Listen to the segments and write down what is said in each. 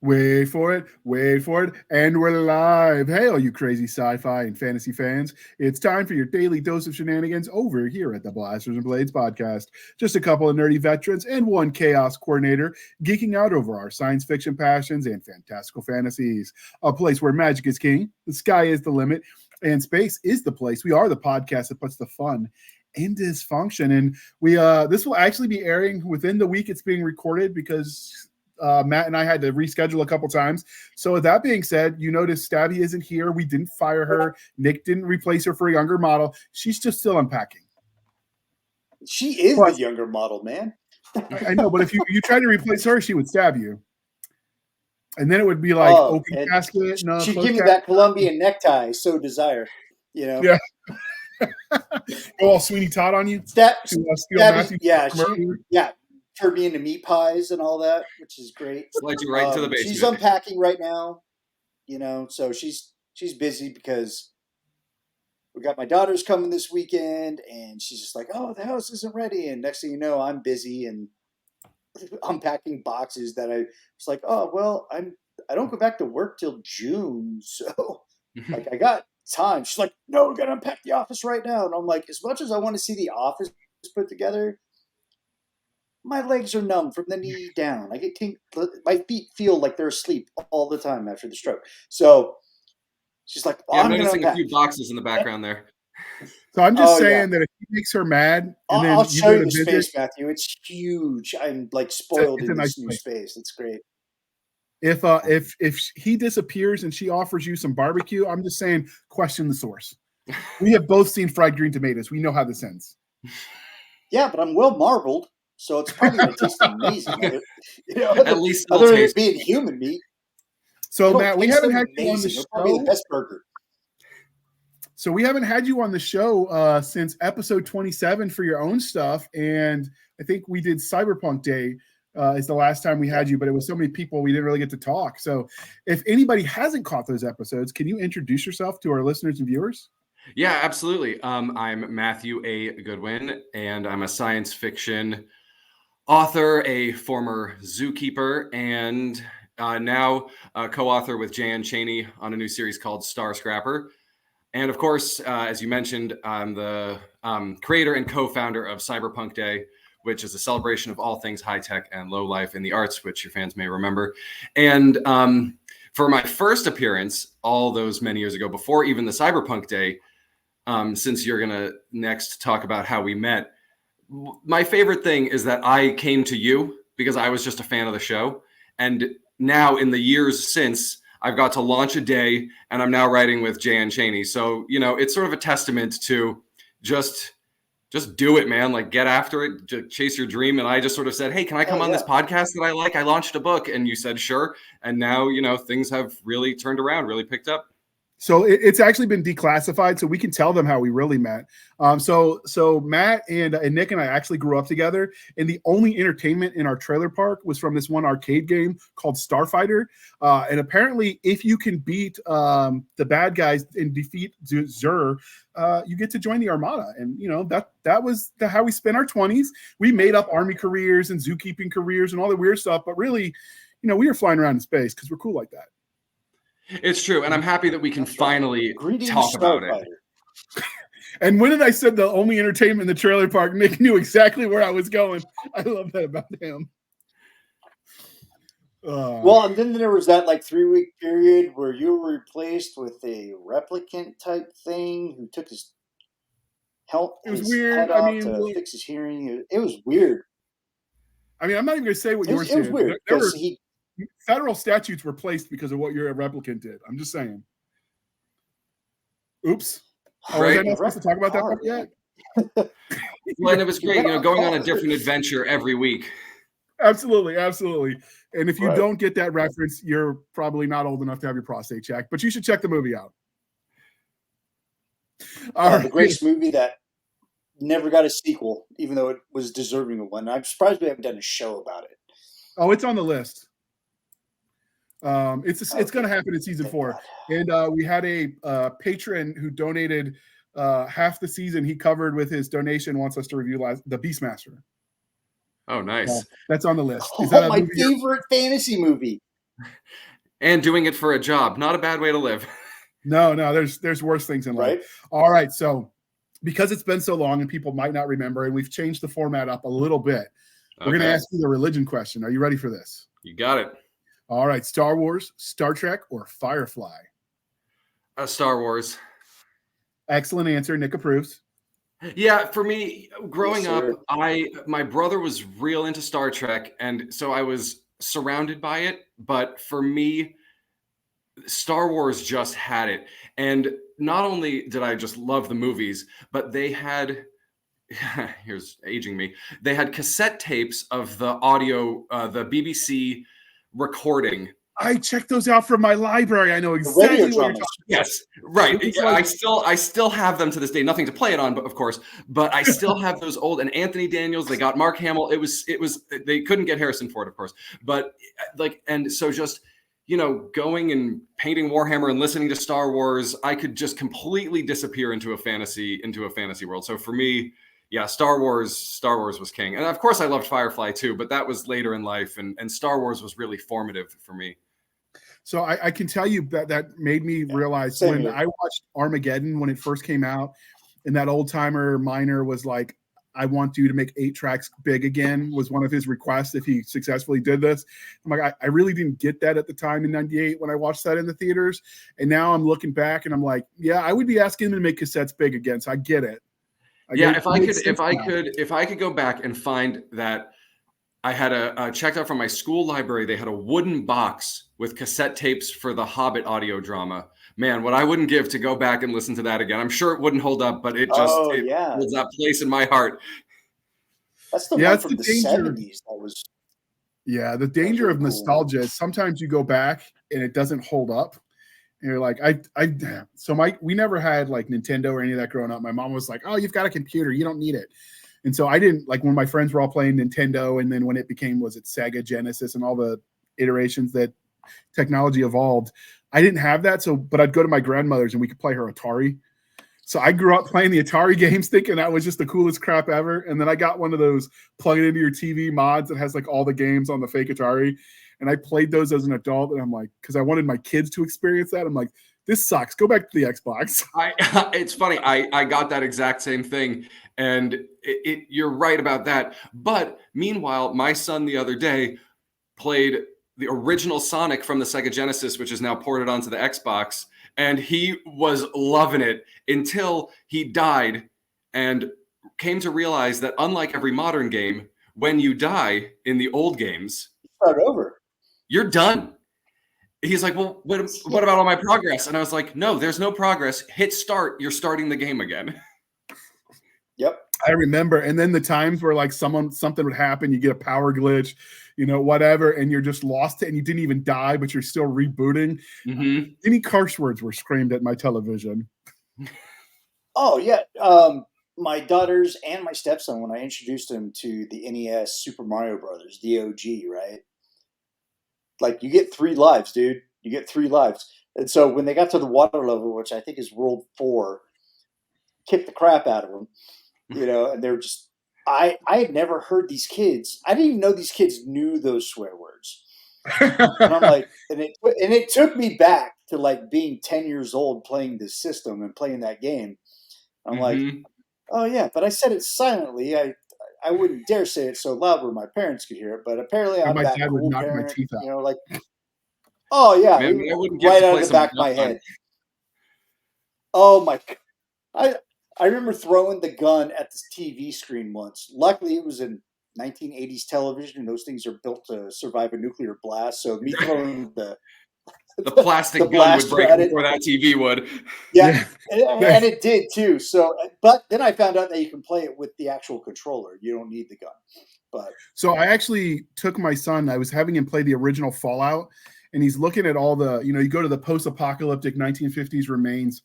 Wait for it, and we're live. Hey, all you crazy sci-fi and fantasy fans. It's time for your daily dose of shenanigans over here at the Blasters and Blades podcast. Just a couple of nerdy veterans and one chaos coordinator geeking out over our science fiction passions and fantastical fantasies. A place where magic is king, the sky is the limit, and space is the place. We are the podcast that puts the fun in dysfunction. And this will actually be airing within the week it's being recorded because Matt and I had to reschedule a couple times. So with that being said, you notice Stabby isn't here. We didn't fire her. Nick didn't replace her for a younger model. She's just still unpacking. She is the younger model, man. I know, but if you try to replace her, she would stab you. And then it would be like open casket. No, she'd give me that Colombian necktie, so desire. You know? Yeah. Go all Sweeney Todd on you? Yeah. Turn me into meat pies and all that, which is great. Slide you right to the basement. She's unpacking right now, so she's busy because we got my daughters coming this weekend, and she's just like, "Oh, the house isn't ready." And next thing you know, I'm busy and unpacking boxes that I was like, "Oh, well, I don't go back to work till June, so like I got time." She's like, "No, we got to unpack the office right now," and I'm like, as much as I want to see the office put together, my legs are numb from the knee down. My feet feel like they're asleep all the time after the stroke. So she's like, I'm noticing a few boxes in the background there. So I'm just saying that if he makes her mad, and then I'll show you the space, Matthew. It's huge. I'm like spoiled in this new space. It's great. If he disappears and she offers you some barbecue, I'm just saying, question the source. We have both seen fried green tomatoes. We know how this ends. Yeah, but I'm well marbled. So it's probably going to taste amazing. At least other than being human meat. So Matt, we haven't had you on the show. Probably the best burger. So we haven't had you on the show since episode 27 for your own stuff, and I think we did Cyberpunk Day is the last time we had you, but it was so many people we didn't really get to talk. So if anybody hasn't caught those episodes, can you introduce yourself to our listeners and viewers? Yeah, absolutely. I'm Matthew A. Goodwin, and I'm a science fiction author, a former zookeeper, and now a co-author with Jan Chaney on a new series called Star Scrapper. And of course, as you mentioned, I'm the creator and co-founder of Cyberpunk Day, which is a celebration of all things high-tech and low-life in the arts, which your fans may remember. And for my first appearance, all those many years ago, before even the Cyberpunk Day, since you're going to next talk about how we met, my favorite thing is that I came to you because I was just a fan of the show. And now in the years since, I've got to launch a day and I'm now writing with Jan Chaney. So, it's sort of a testament to just do it, man. Like, get after it, chase your dream. And I just sort of said, hey, can I come on this podcast that I like? I launched a book. And you said, sure. And now, things have really turned around, really picked up. So it's actually been declassified, so we can tell them how we really met. So Matt and Nick and I actually grew up together, and the only entertainment in our trailer park was from this one arcade game called Starfighter. And apparently, if you can beat the bad guys and defeat Zur, you get to join the Armada. And that was how we spent our 20s. We made up army careers and zookeeping careers and all the weird stuff, but really, we were flying around in space because we're cool like that. It's true, and I'm happy that we can finally talk about it. And when I said the only entertainment in the trailer park, Nick knew exactly where I was going. I love that about him. Well, and then there was that 3-week period where you were replaced with a replicant type thing who took his head off to fix his hearing. It was weird. I mean, I'm not even going to say what you were saying. It was weird. Federal statutes were placed because of what your replicant did. I'm just saying. Oops. Was I not supposed to talk about that yet? Well, and it was great, going on a different adventure every week. Absolutely. And if you don't get that reference, you're probably not old enough to have your prostate checked, but you should check the movie out. The greatest movie that never got a sequel, even though it was deserving of one. I'm surprised we haven't done a show about it. Oh, it's on the list. It's going to happen in season 4, and we had a patron who donated half the season. He covered with his donation. Wants us to review the Beastmaster. Oh, nice. That's on the list. Is that my favorite fantasy movie? And doing it for a job. Not a bad way to live. No, there's worse things in life. Right? All right, so because it's been so long and people might not remember, and we've changed the format up a little bit, we're going to ask you the religion question. Are you ready for this? You got it. All right, Star Wars, Star Trek, or Firefly? Star Wars. Excellent answer. Nick approves. Yeah, for me, growing Yes, up, sir. my brother was real into Star Trek, and so I was surrounded by it. But for me, Star Wars just had it. And not only did I just love the movies, but they had here's aging me. They had cassette tapes of the audio, the BBC recording. I checked those out from my library. I know The radio exactly what you're dramas. talking Yes, right. It was Yeah, like- I still have them to this day. Nothing to play it on, but of course, but I still have those old. And Anthony Daniels, they got Mark Hamill. It was they couldn't get Harrison Ford, of course, but like, and so just, you know, going and painting Warhammer and listening to Star Wars, I could just completely disappear into a fantasy world. So for me, yeah, Star Wars was king. And of course I loved Firefly too, but that was later in life, and Star Wars was really formative for me. So I can tell you that made me realize same when here. I watched Armageddon when it first came out, and that old timer miner was like, I want you to make 8 tracks big again, was one of his requests if he successfully did this. I'm like, I really didn't get that at the time in 98 when I watched that in the theaters. And now I'm looking back and I'm like, yeah, I would be asking him to make cassettes big again. So I get it. If I could go back and find that. I had checked out from my school library. They had a wooden box with cassette tapes for the Hobbit audio drama. Man, what I wouldn't give to go back and listen to that again. I'm sure it wouldn't hold up, but it just holds that place in my heart. That's the one from the 70s. That was the danger of nostalgia is sometimes you go back and it doesn't hold up. And you're like, we never had like Nintendo or any of that growing up. My mom was like, oh, you've got a computer, you don't need it. And so I didn't, like, when my friends were all playing Nintendo, and then when it became, was it Sega Genesis and all the iterations that technology evolved, I didn't have that. So, but I'd go to my grandmother's and we could play her Atari. So I grew up playing the Atari games thinking that was just the coolest crap ever. And then I got one of those plug it into your TV mods that has like all the games on the fake Atari. And I played those as an adult. And I'm like, because I wanted my kids to experience that. I'm like, this sucks. Go back to the Xbox. It's funny. I got that exact same thing. And you're right about that. But meanwhile, my son the other day played the original Sonic from the Sega Genesis, which is now ported onto the Xbox. And he was loving it until he died and came to realize that unlike every modern game, when you die in the old games, start over. You're done. He's like, well, what about all my progress? And I was like, no, there's no progress. Hit start. You're starting the game again. Yep. I remember. And then the times where like something would happen, you get a power glitch, you know, whatever, and you're just lost and you didn't even die, but you're still rebooting. Mm-hmm. Any curse words were screamed at my television. Oh, yeah. My daughters and my stepson, when I introduced them to the NES Super Mario Brothers, the OG, right? Like, you get 3 lives, dude. You get 3 lives. And so when they got to the water level, which I think is World 4, kicked the crap out of them, you know, and they're just, I had never heard these kids. I didn't even know these kids knew those swear words. And I'm like, and it took me back to like being 10 years old playing this system and playing that game. I'm like, oh yeah, but I said it silently. I wouldn't dare say it so loud where my parents could hear it, but apparently I'm that cool parent, you know, like, oh yeah, Man, right out of the back of my head. Oh my, I remember throwing the gun at the TV screen once. Luckily, it was in 1980s television, and those things are built to survive a nuclear blast. So me throwing the plastic gun would break before that TV would. Yeah, and it did too. So, but then I found out that you can play it with the actual controller. You don't need the gun. But so I actually took my son. I was having him play the original Fallout, and he's looking at all the, you know, you go to the post-apocalyptic 1950s remains,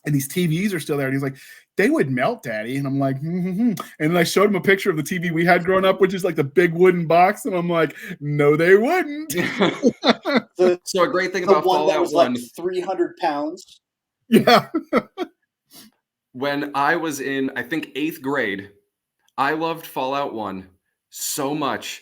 and these TVs are still there. And he's like, they would melt, Daddy. And I'm like, mm-hmm. And then I showed him a picture of the TV we had growing up, which is like the big wooden box. And I'm like, no, they wouldn't. So a great thing about one Fallout that was 1, like 300 pounds. Yeah. When I was in, I think, 8th grade, I loved Fallout 1 so much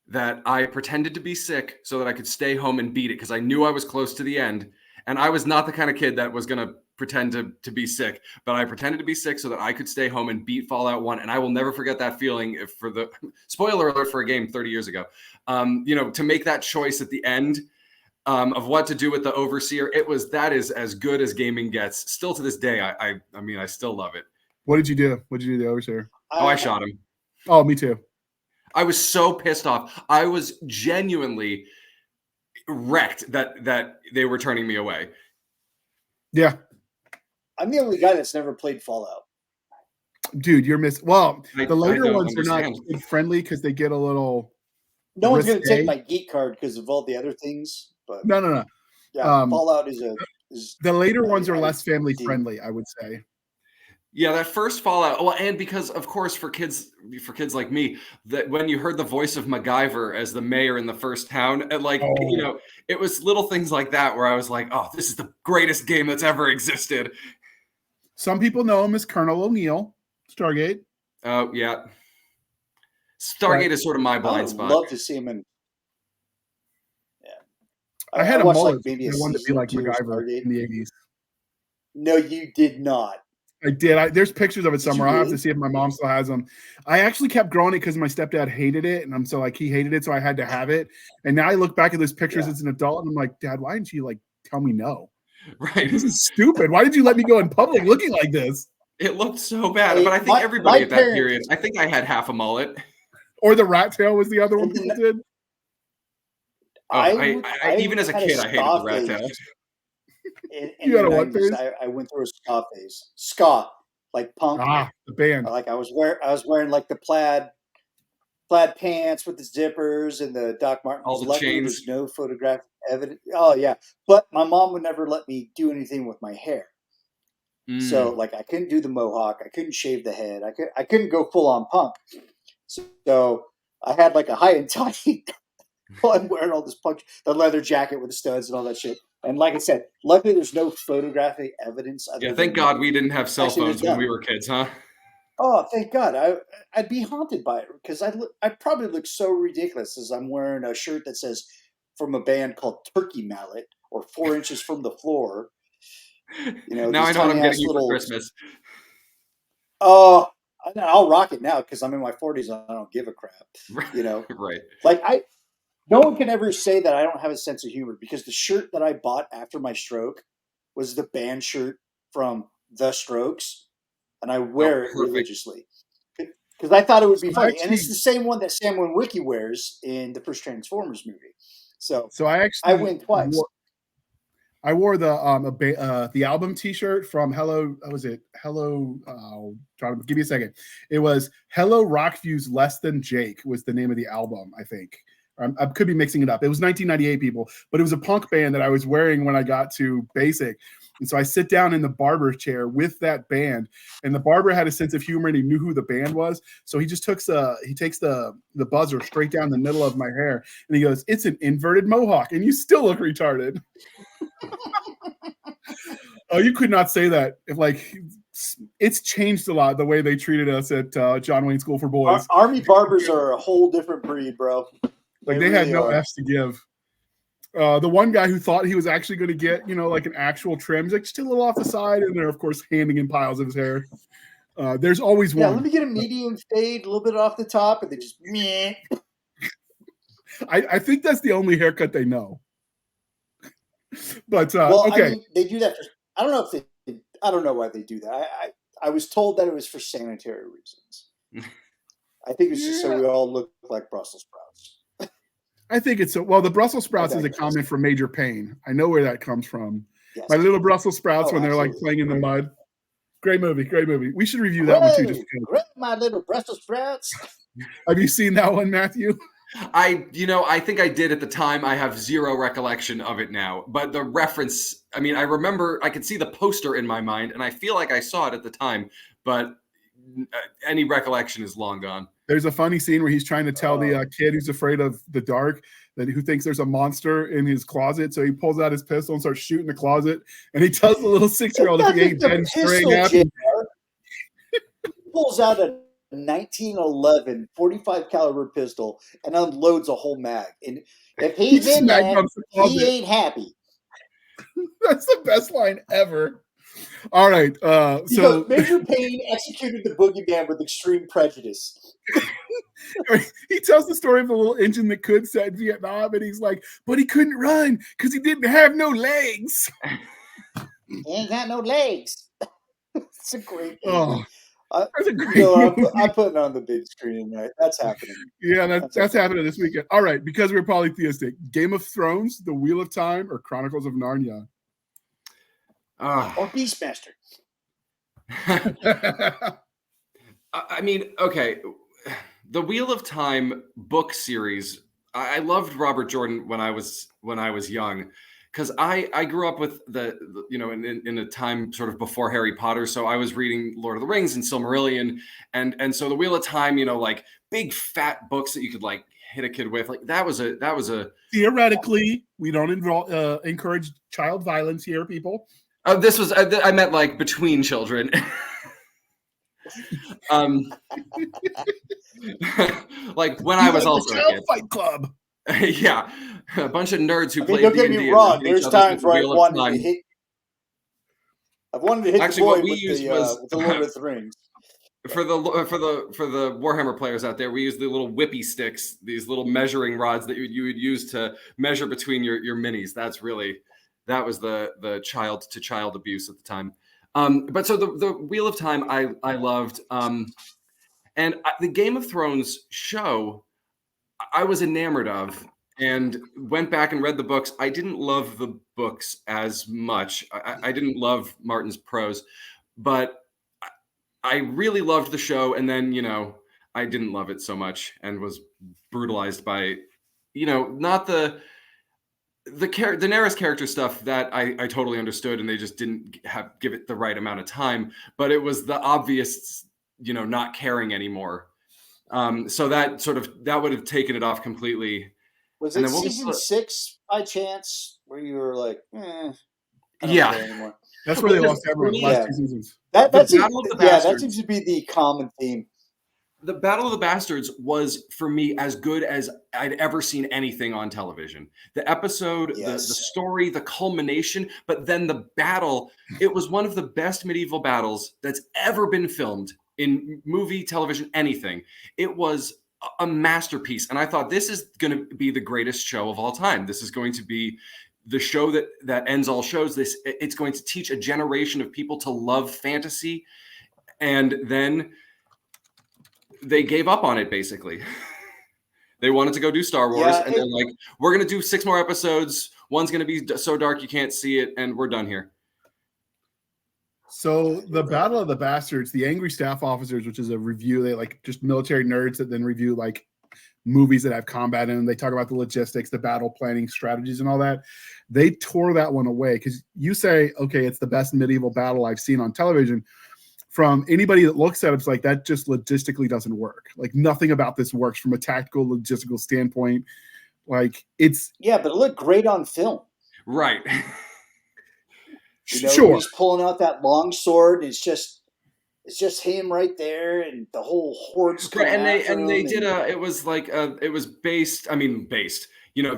that I pretended to be sick so that I could stay home and beat it because I knew I was close to the end. And I was not the kind of kid that was going to pretend to be sick, but I pretended to be sick so that I could stay home and beat Fallout 1. And I will never forget that feeling if for the spoiler alert for a game 30 years ago, to make that choice at the end of what to do with the Overseer. That is as good as gaming gets. Still to this day, I still love it. What did you do? What did you do to the Overseer? I shot him. Oh, me too. I was so pissed off. I was genuinely wrecked that they were turning me away. Yeah. I'm the only guy that's never played Fallout. Dude, you're missing. Well, the later ones understand. are not friendly because they get a little. No one's going to take my geek card because of all the other things. But no. Yeah, Fallout is the later ones are less family friendly, I would say. Yeah, that first Fallout. Well, and because of course for kids like me, that when you heard the voice of MacGyver as the mayor in the first town, it was little things like that where I was like, oh, this is the greatest game that's ever existed. Some people know him as Colonel O'Neill, Stargate. Oh yeah, Stargate is sort of my blind spot. I'd love to see him in. Yeah, I had a mullet. Maybe I wanted to be like MacGyver in the 80s. No, you did not. I did. There's pictures of it somewhere. I'll have to see if my mom still has them. I actually kept growing it because my stepdad hated it, and I'm so like he hated it, so I had to have it. And now I look back at those pictures as an adult, and I'm like, Dad, why didn't you tell me no? Right. This is stupid. Why did you let me go in public looking like this? It looked so bad, but I think everybody at that period. I think I had half a mullet. Or the rat tail was the other one people did. Even as a kid, I hated the rat tail. You had a what phase? I went through a ska phase. Ska, like punk. The band. Like I was wearing like the plaid pants with the zippers and the Doc Martens. All the chains. There's no photographic evidence. Oh yeah, but my mom would never let me do anything with my hair. So I couldn't do the mohawk. I couldn't shave the head. I couldn't go full on punk. So I had like a high and tight. I'm wearing all this punk, the leather jacket with the studs and all that shit. And like I said, luckily there's no photographic evidence. Thank God we didn't have cell phones when we were kids, huh? Oh, thank God. I'd be haunted by it because I probably look so ridiculous as I'm wearing a shirt that says from a band called Turkey Mallet or 4 inches from the floor. Now I know what I'm getting you for Christmas. Oh, I'll rock it now because I'm in my 40s and I don't give a crap. Right. No one can ever say that I don't have a sense of humor because the shirt that I bought after my stroke was the band shirt from The Strokes, and I wear it religiously because I thought it would be funny. And it's the same one that Sam Witwicky wears in the first Transformers movie. So I win twice. I wore the album T-shirt from Hello. Was it Hello? Give me a second. It was Hello Rockview's Less Than Jake was the name of the album. I think I could be mixing it up. It was 1998, people, but it was a punk band that I was wearing when I got to basic. And so I sit down in the barber chair with that band, and the barber had a sense of humor and he knew who the band was. So he just takes the buzzer straight down the middle of my hair and he goes, "It's an inverted mohawk, and you still look retarded." Oh, you could not say that. It's changed a lot the way they treated us at John Wayne School for Boys. Army barbers are a whole different breed, bro. They really had no F's to give. The one guy who thought he was actually going to get, an actual trim, he's like, just a little off the side, and they're, of course, handing in piles of his hair. There's always one. Yeah, let me get a medium fade, a little bit off the top, and then just meh. I think that's the only haircut they know. But okay, they do that. I don't know why they do that. I was told that it was for sanitary reasons. I think it's just so we all look like Brussels sprouts. I think it's the Brussels sprouts is a comment from Major Payne. I know where that comes from. Yes. My little Brussels sprouts when they're playing in the mud. Great movie. We should review that one too. My little Brussels sprouts. Have you seen that one, Matthew? I think I did at the time. I have zero recollection of it now, but the reference, I remember I could see the poster in my mind and I feel like I saw it at the time, but any recollection is long gone. There's a funny scene where he's trying to tell the kid who's afraid of the dark who thinks there's a monster in his closet. So he pulls out his pistol and starts shooting the closet. And he tells the little 6-year-old if he ain't dead and spraying happy. Pulls out a 1911 45 caliber pistol and unloads a whole mag. And if He he's just in mag there, dumps the he closet. ain't happy. That's the best line ever. All right. He So goes, Major Payne executed the boogeyman with extreme prejudice. he tells the story of the little engine that could set in Vietnam, and he's like, but he couldn't run because he didn't have no legs. He ain't got no legs. It's a great movie. Oh, that's a great movie. I'm putting it on the big screen tonight. That's happening. Yeah, that's happening this weekend. All right, because we're polytheistic. Game of Thrones, The Wheel of Time, or Chronicles of Narnia? Or Beastmaster. I mean, okay. The Wheel of Time book series. I loved Robert Jordan when I was young, because I grew up with the in a time sort of before Harry Potter, so I was reading Lord of the Rings and Silmarillion, and so the Wheel of Time, like big fat books that you could like hit a kid with, like that was a theoretically, we don't encourage child violence here, people. This was I meant like between children. Like when I was also a kid. Fight Club. Yeah, a bunch of nerds who played don't D&D. Get me wrong. There's times where I've wanted to hit the boy with the Lord of the Rings. For the Warhammer players out there, we use the little whippy sticks, these little measuring rods that you would use to measure between your minis. That was the child to child abuse at the time. But so the Wheel of Time I loved, and the Game of Thrones show I was enamored of, and went back and read the books. I didn't love the books as much. I didn't love Martin's prose, but I really loved the show. And then I didn't love it so much and was brutalized by not the Daenerys character stuff that I totally understood, and they just didn't give it the right amount of time, but it was the obvious, not caring anymore. So that would have taken it off completely. Was it season 6 by chance where you were like, I don't care anymore? That's where they lost everyone. Last 2 seasons. That seems to be the common theme. The Battle of the Bastards was, for me, as good as I'd ever seen anything on television. The episode, the story, the culmination, but then the battle, it was one of the best medieval battles that's ever been filmed in movie, television, anything. It was a masterpiece. And I thought, this is going to be the greatest show of all time. This is going to be the show that ends all shows. It's going to teach a generation of people to love fantasy. And then they gave up on it, basically. They wanted to go do Star Wars, and they're like, we're going to do 6 more episodes. One's going to be so dark you can't see it, and we're done here. So the Battle of the Bastards, the Angry Staff Officers, which is a review, they like just military nerds that then review like movies that have combat in them. They talk about the logistics, the battle planning strategies and all that. They tore that one away because you say, okay, it's the best medieval battle I've seen on television. From anybody that looks at it, it's like that just logistically doesn't work. Like nothing about this works from a tactical, logistical standpoint. Like it's but it looked great on film, right? Sure, he's pulling out that long sword. It's just him right there, and the whole horde's coming after him. They did it was based.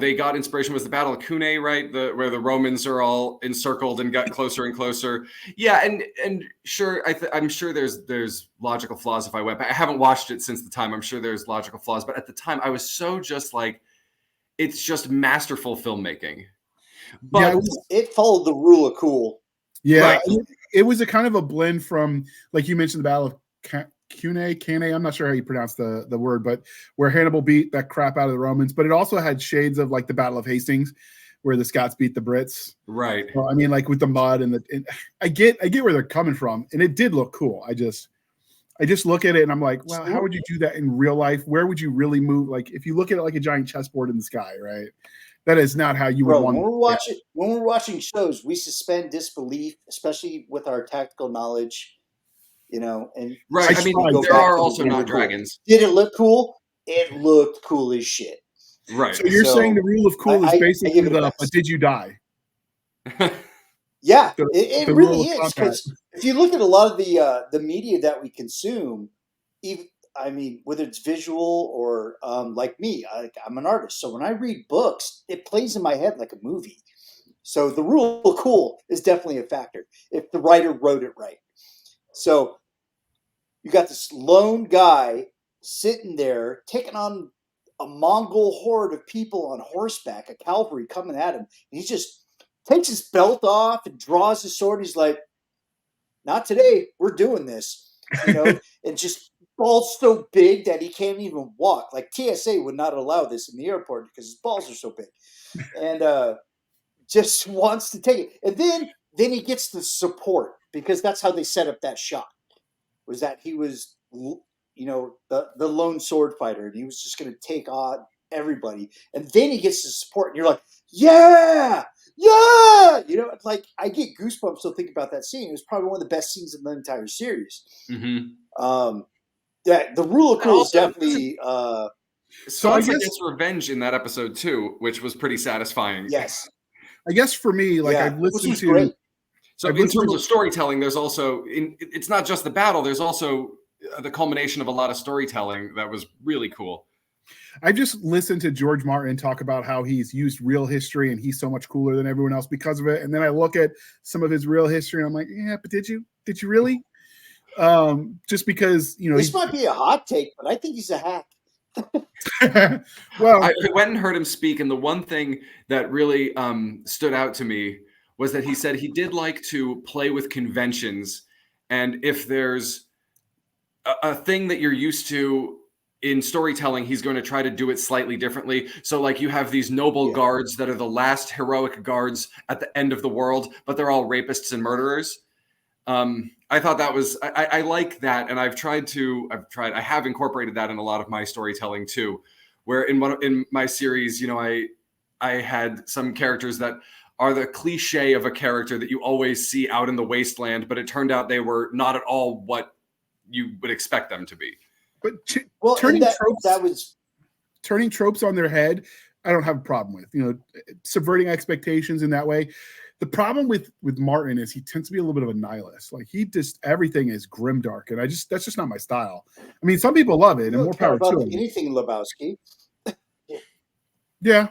They got inspiration. Was the Battle of Cunei, right? Where the Romans are all encircled and got closer and closer. Yeah, and sure, I'm sure there's logical flaws if I went back. I haven't watched it since the time. I'm sure there's logical flaws, but at the time I was so just like, it's just masterful filmmaking. But it followed the rule of cool. Yeah, right. It was a kind of a blend from, like you mentioned, the Battle of Cunei. I'm not sure how you pronounce the word, but where Hannibal beat that crap out of the Romans. But it also had shades of like the Battle of Hastings, where the Scots beat the Brits. Right. So, I mean, like with the mud and I get where they're coming from, and it did look cool. I just look at it and I'm like, wow, how would you do that in real life? Where would you really move? Like if you look at it like a giant chessboard in the sky, right? That is not how you would want. When we're watching shows, we suspend disbelief, especially with our tactical knowledge. And right. I mean, there are also not dragons. Did it look cool? It looked cool as shit. Right. So you're saying the rule of cool is basically but did you die? Yeah, it really is. Because if you look at a lot of the media that we consume, even I mean, whether it's visual or like me, I'm an artist. So when I read books, it plays in my head like a movie. So the rule of cool is definitely a factor if the writer wrote it right. So you got this lone guy sitting there taking on a Mongol horde of people on horseback, a cavalry coming at him. And he just takes his belt off and draws his sword. He's like, not today. We're doing this, and just balls so big that he can't even walk. Like TSA would not allow this in the airport because his balls are so big, and just wants to take it. And then he gets the support because that's how they set up that shot. Was that he was, the lone sword fighter, and he was just going to take on everybody. And then he gets the support, and you're like, yeah. Like I get goosebumps still thinking about that scene. It was probably one of the best scenes in the entire series. Mm-hmm. That the rule of cool is definitely. So I guess revenge in that episode too, which was pretty satisfying. Yes, I guess for me, like I've listened to. Great. So in terms of storytelling, there's also it's not just the battle. There's also the culmination of a lot of storytelling that was really cool. I just listened to George Martin talk about how he's used real history and he's so much cooler than everyone else because of it. And then I look at some of his real history and I'm like, yeah, but did you really? Just because, this might be a hot take, but I think he's a hack. Well, I went and heard him speak, and the one thing that really stood out to me was that he said he did like to play with conventions, and if there's a thing that you're used to in storytelling, he's going to try to do it slightly differently. So like you have these noble guards that are the last heroic guards at the end of the world, but they're all rapists and murderers. I thought that was, I like that. And I have incorporated that in a lot of my storytelling too, where in my series, I had some characters that are the cliche of a character that you always see out in the wasteland, but it turned out they were not at all what you would expect them to be. But turning tropes on their head, I don't have a problem with, subverting expectations in that way. The problem with Martin is he tends to be a little bit of a nihilist. Like everything is grimdark, and that's just not my style. I mean, some people love it, and more power to them. Anything Lebowski. Yeah.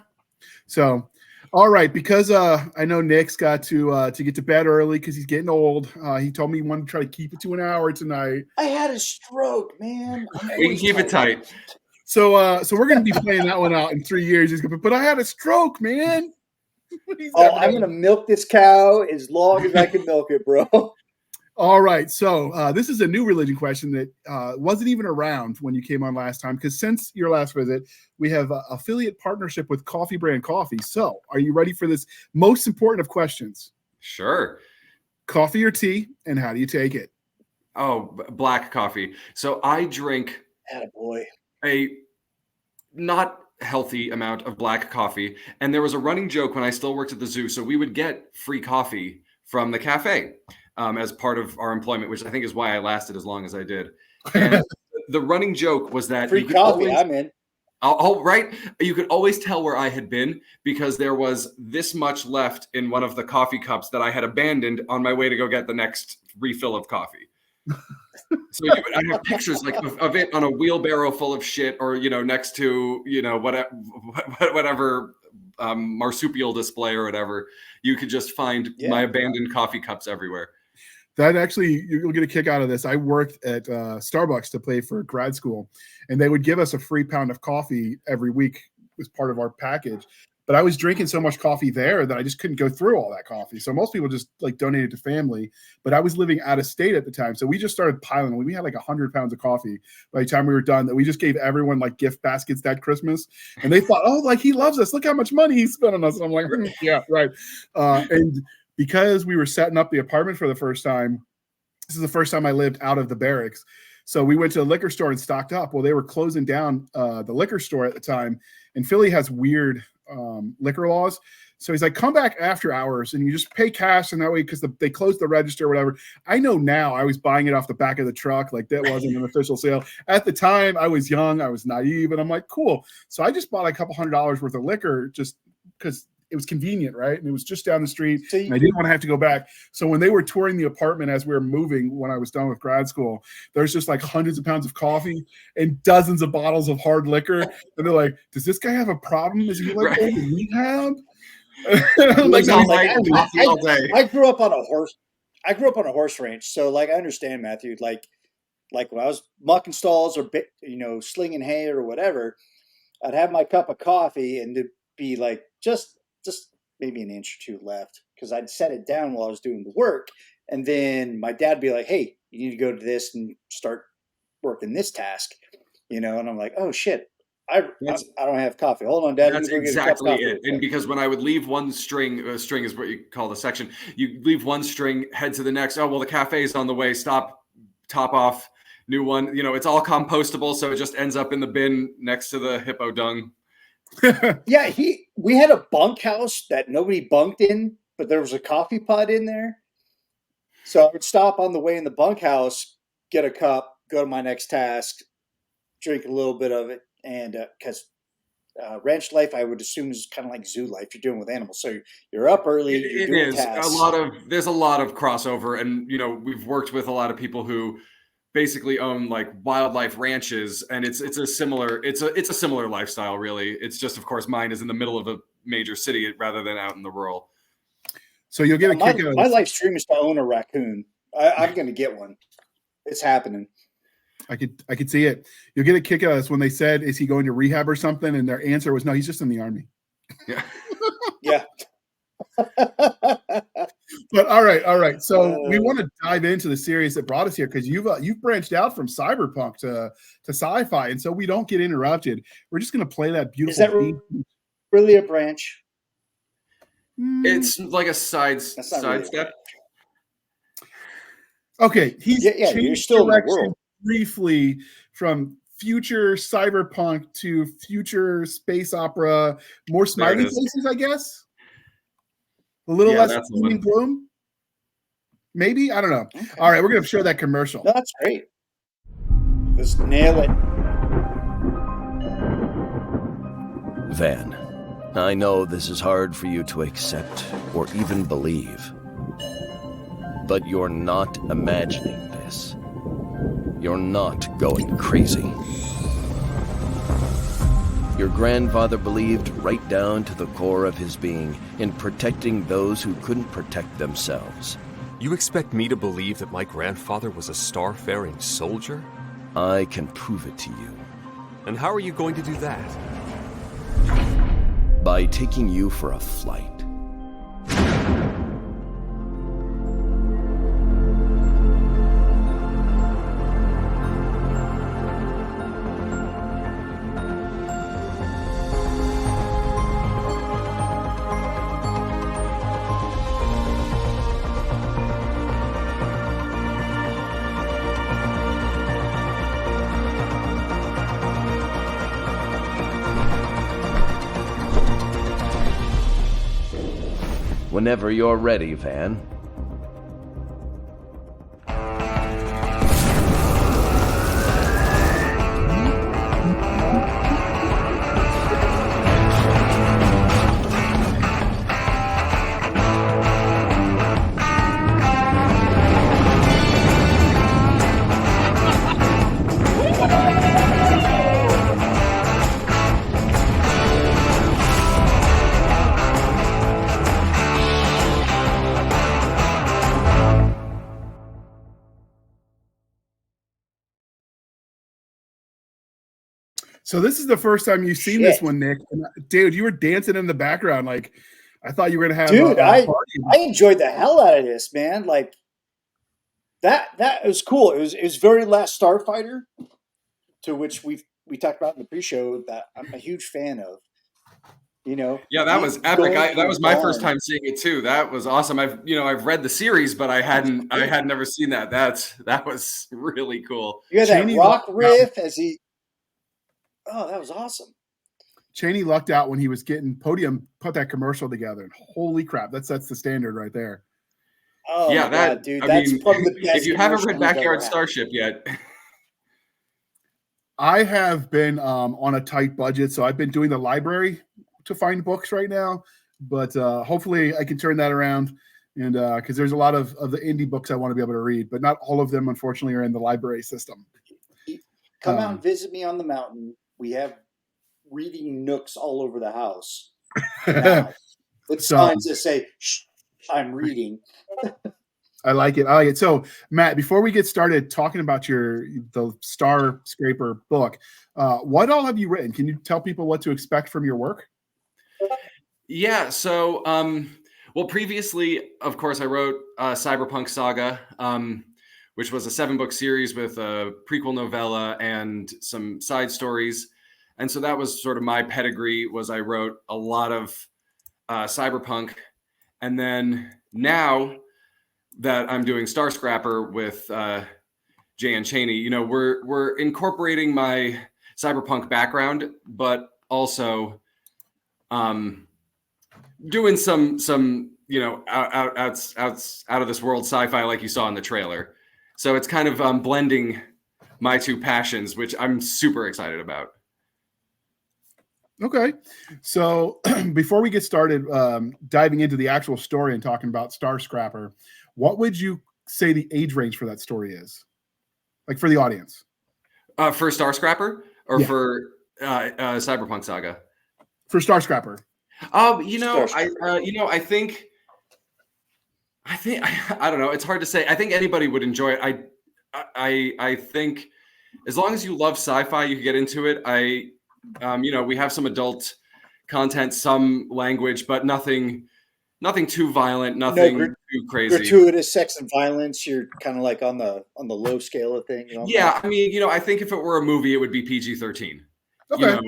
So, all right, because I know Nick's got to get to bed early because he's getting old. He told me he wanted to try to keep it to an hour tonight. I had a stroke, man. We can keep it tight. So we're going to be playing that one out in 3 years. He's gonna, but I had a stroke, man. I'm going to milk this cow as long as I can milk it, bro. All right. So this is a new religion question that wasn't even around when you came on last time, because since your last visit, we have an affiliate partnership with Coffee Brand Coffee. So are you ready for this most important of questions? Sure. Coffee or tea, and how do you take it? Oh, black coffee. So I drink a not healthy amount of black coffee, and there was a running joke when I still worked at the zoo, so we would get free coffee from the cafe as part of our employment, which I think is why I lasted as long as I did. And the running joke was that free coffee, I'm in. Right, you could always tell where I had been because there was this much left in one of the coffee cups that I had abandoned on my way to go get the next refill of coffee. So I have pictures like of it on a wheelbarrow full of shit, or next to whatever marsupial display or whatever. You could just find my abandoned coffee cups everywhere. That actually, you'll get a kick out of this. I worked at Starbucks to play for grad school, and they would give us a free pound of coffee every week as part of our package. But I was drinking so much coffee there that I just couldn't go through all that coffee. So most people just like donated to family, but I was living out of state at the time. So we just started piling. We had like 100 pounds of coffee by the time we were done, that we just gave everyone like gift baskets that Christmas. And they thought, oh, like he loves us. Look how much money he spent on us. And I'm like, yeah, right. And because we were setting up the apartment for the first time, this is the first time I lived out of the barracks. So we went to the liquor store and stocked up. Well, they were closing down the liquor store at the time. And Philly has weird liquor laws. So he's like, come back after hours and you just pay cash, and that way, because they closed the register or whatever. I know now I was buying it off the back of the truck. Like that wasn't an official sale. At the time, I was young, I was naive, and I'm like, cool. So I just bought a couple $100 worth of liquor just because it was convenient, right? And it was just down the street, So and I didn't want to have to go back. So when they were touring the apartment as we were moving, when I was done with grad school, there's just like hundreds of pounds of coffee and dozens of bottles of hard liquor, and they're like, "Does this guy have a problem? Is he like going to rehab?" Like, all day. I grew up on a horse. I grew up on a horse ranch, so like I understand, Matthew. Like when I was mucking stalls or slinging hay or whatever, I'd have my cup of coffee and it'd be like just maybe an inch or two left because I'd set it down while I was doing the work, and then my dad'd be like, "Hey, you need to go to this and start working this task," and I'm like, "Oh shit." I don't have coffee. Hold on, Dad. That's exactly it. And because when I would leave one string is what you call the section. You leave one string, head to the next. Oh, well, the cafe is on the way. Stop, top off, new one. It's all compostable, so it just ends up in the bin next to the hippo dung. Yeah, we had a bunkhouse that nobody bunked in, but there was a coffee pot in there. So I would stop on the way in the bunkhouse, get a cup, go to my next task, drink a little bit of it. And because ranch life, I would assume, is kind of like zoo life. You're doing with animals, so you're up early. You're doing tasks. There's a lot of crossover, and we've worked with a lot of people who basically own like wildlife ranches, and it's a similar lifestyle. Really, it's just, of course, mine is in the middle of a major city rather than out in the rural. So you'll get a kick out of my life stream is to own a raccoon. I'm going to get one. It's happening. I could see it. You'll get a kick out of this when they said, "Is he going to rehab or something?" And their answer was, "No, he's just in the army." Yeah. Yeah. But all right. So we want to dive into the series that brought us here because you've branched out from cyberpunk to sci-fi, and so we don't get interrupted. We're just going to play that beautiful. Is that really a branch? It's like a sidestep. Really okay, he's you're still in the world. Briefly from future cyberpunk to future space opera, more smiley faces, I guess. A little less doom and gloom. Maybe, I don't know. Okay. All right, we're gonna show that commercial. No, that's great. Just nail it. Van, I know this is hard for you to accept or even believe, but you're not imagining this. You're not going crazy. Your grandfather believed right down to the core of his being in protecting those who couldn't protect themselves. You expect me to believe that my grandfather was a star-faring soldier? I can prove it to you. And how are you going to do that? By taking you for a flight. Whenever you're ready, Van. So this is the first time you've seen this one, Nick. And, dude, you were dancing in the background. Like, I thought you were going to have Dude, a party. I enjoyed the hell out of this, man. Like, that was cool. It was very Last Starfighter, to which we talked about in the pre-show that I'm a huge fan of. Yeah, that was epic. That was my first time seeing it too. That was awesome. I've read the series, but I had never seen that. That was really cool. You had that rock riff as he. Oh, that was awesome. Chaney lucked out when he was getting Podium put that commercial together. And holy crap, that sets the standard right there. Oh yeah, God, dude, that's probably the best. If you haven't read Backyard Starship yet. I have been on a tight budget, so I've been doing the library to find books right now. but hopefully I can turn that around. And because there's a lot of the indie books I want to be able to read, but not all of them, unfortunately, are in the library system. Come out and visit me on the mountain. We have reading nooks all over the house now with signs that say, "Shh, I'm reading." I like it. I like it. So, Matt, before we get started talking about the Star Scraper book, what all have you written? Can you tell people what to expect from your work? Yeah. So, well, previously, of course, I wrote Cyberpunk Saga, which was a 7-book series with a prequel novella and some side stories. And so that was sort of my pedigree. Was I wrote a lot of cyberpunk, and then now that I'm doing Star Scrapper with Jay and Cheney, we're incorporating my cyberpunk background, but also doing some out of this world sci-fi like you saw in the trailer. So it's kind of blending my two passions, which I'm super excited about. Okay. So before we get started diving into the actual story and talking about Star Scrapper, what would you say the age range for that story is? Like for the audience? For Star Scrapper or for Cyberpunk Saga? For Star Scrapper. I think I don't know. It's hard to say. I think anybody would enjoy it. I think as long as you love sci-fi, you can get into it. We have some adult content, some language, but nothing too violent, nothing too crazy. Gratuitous sex and violence. You're kind of like on the low scale of things. Yeah, I mean, I think if it were a movie, it would be PG-13. Okay.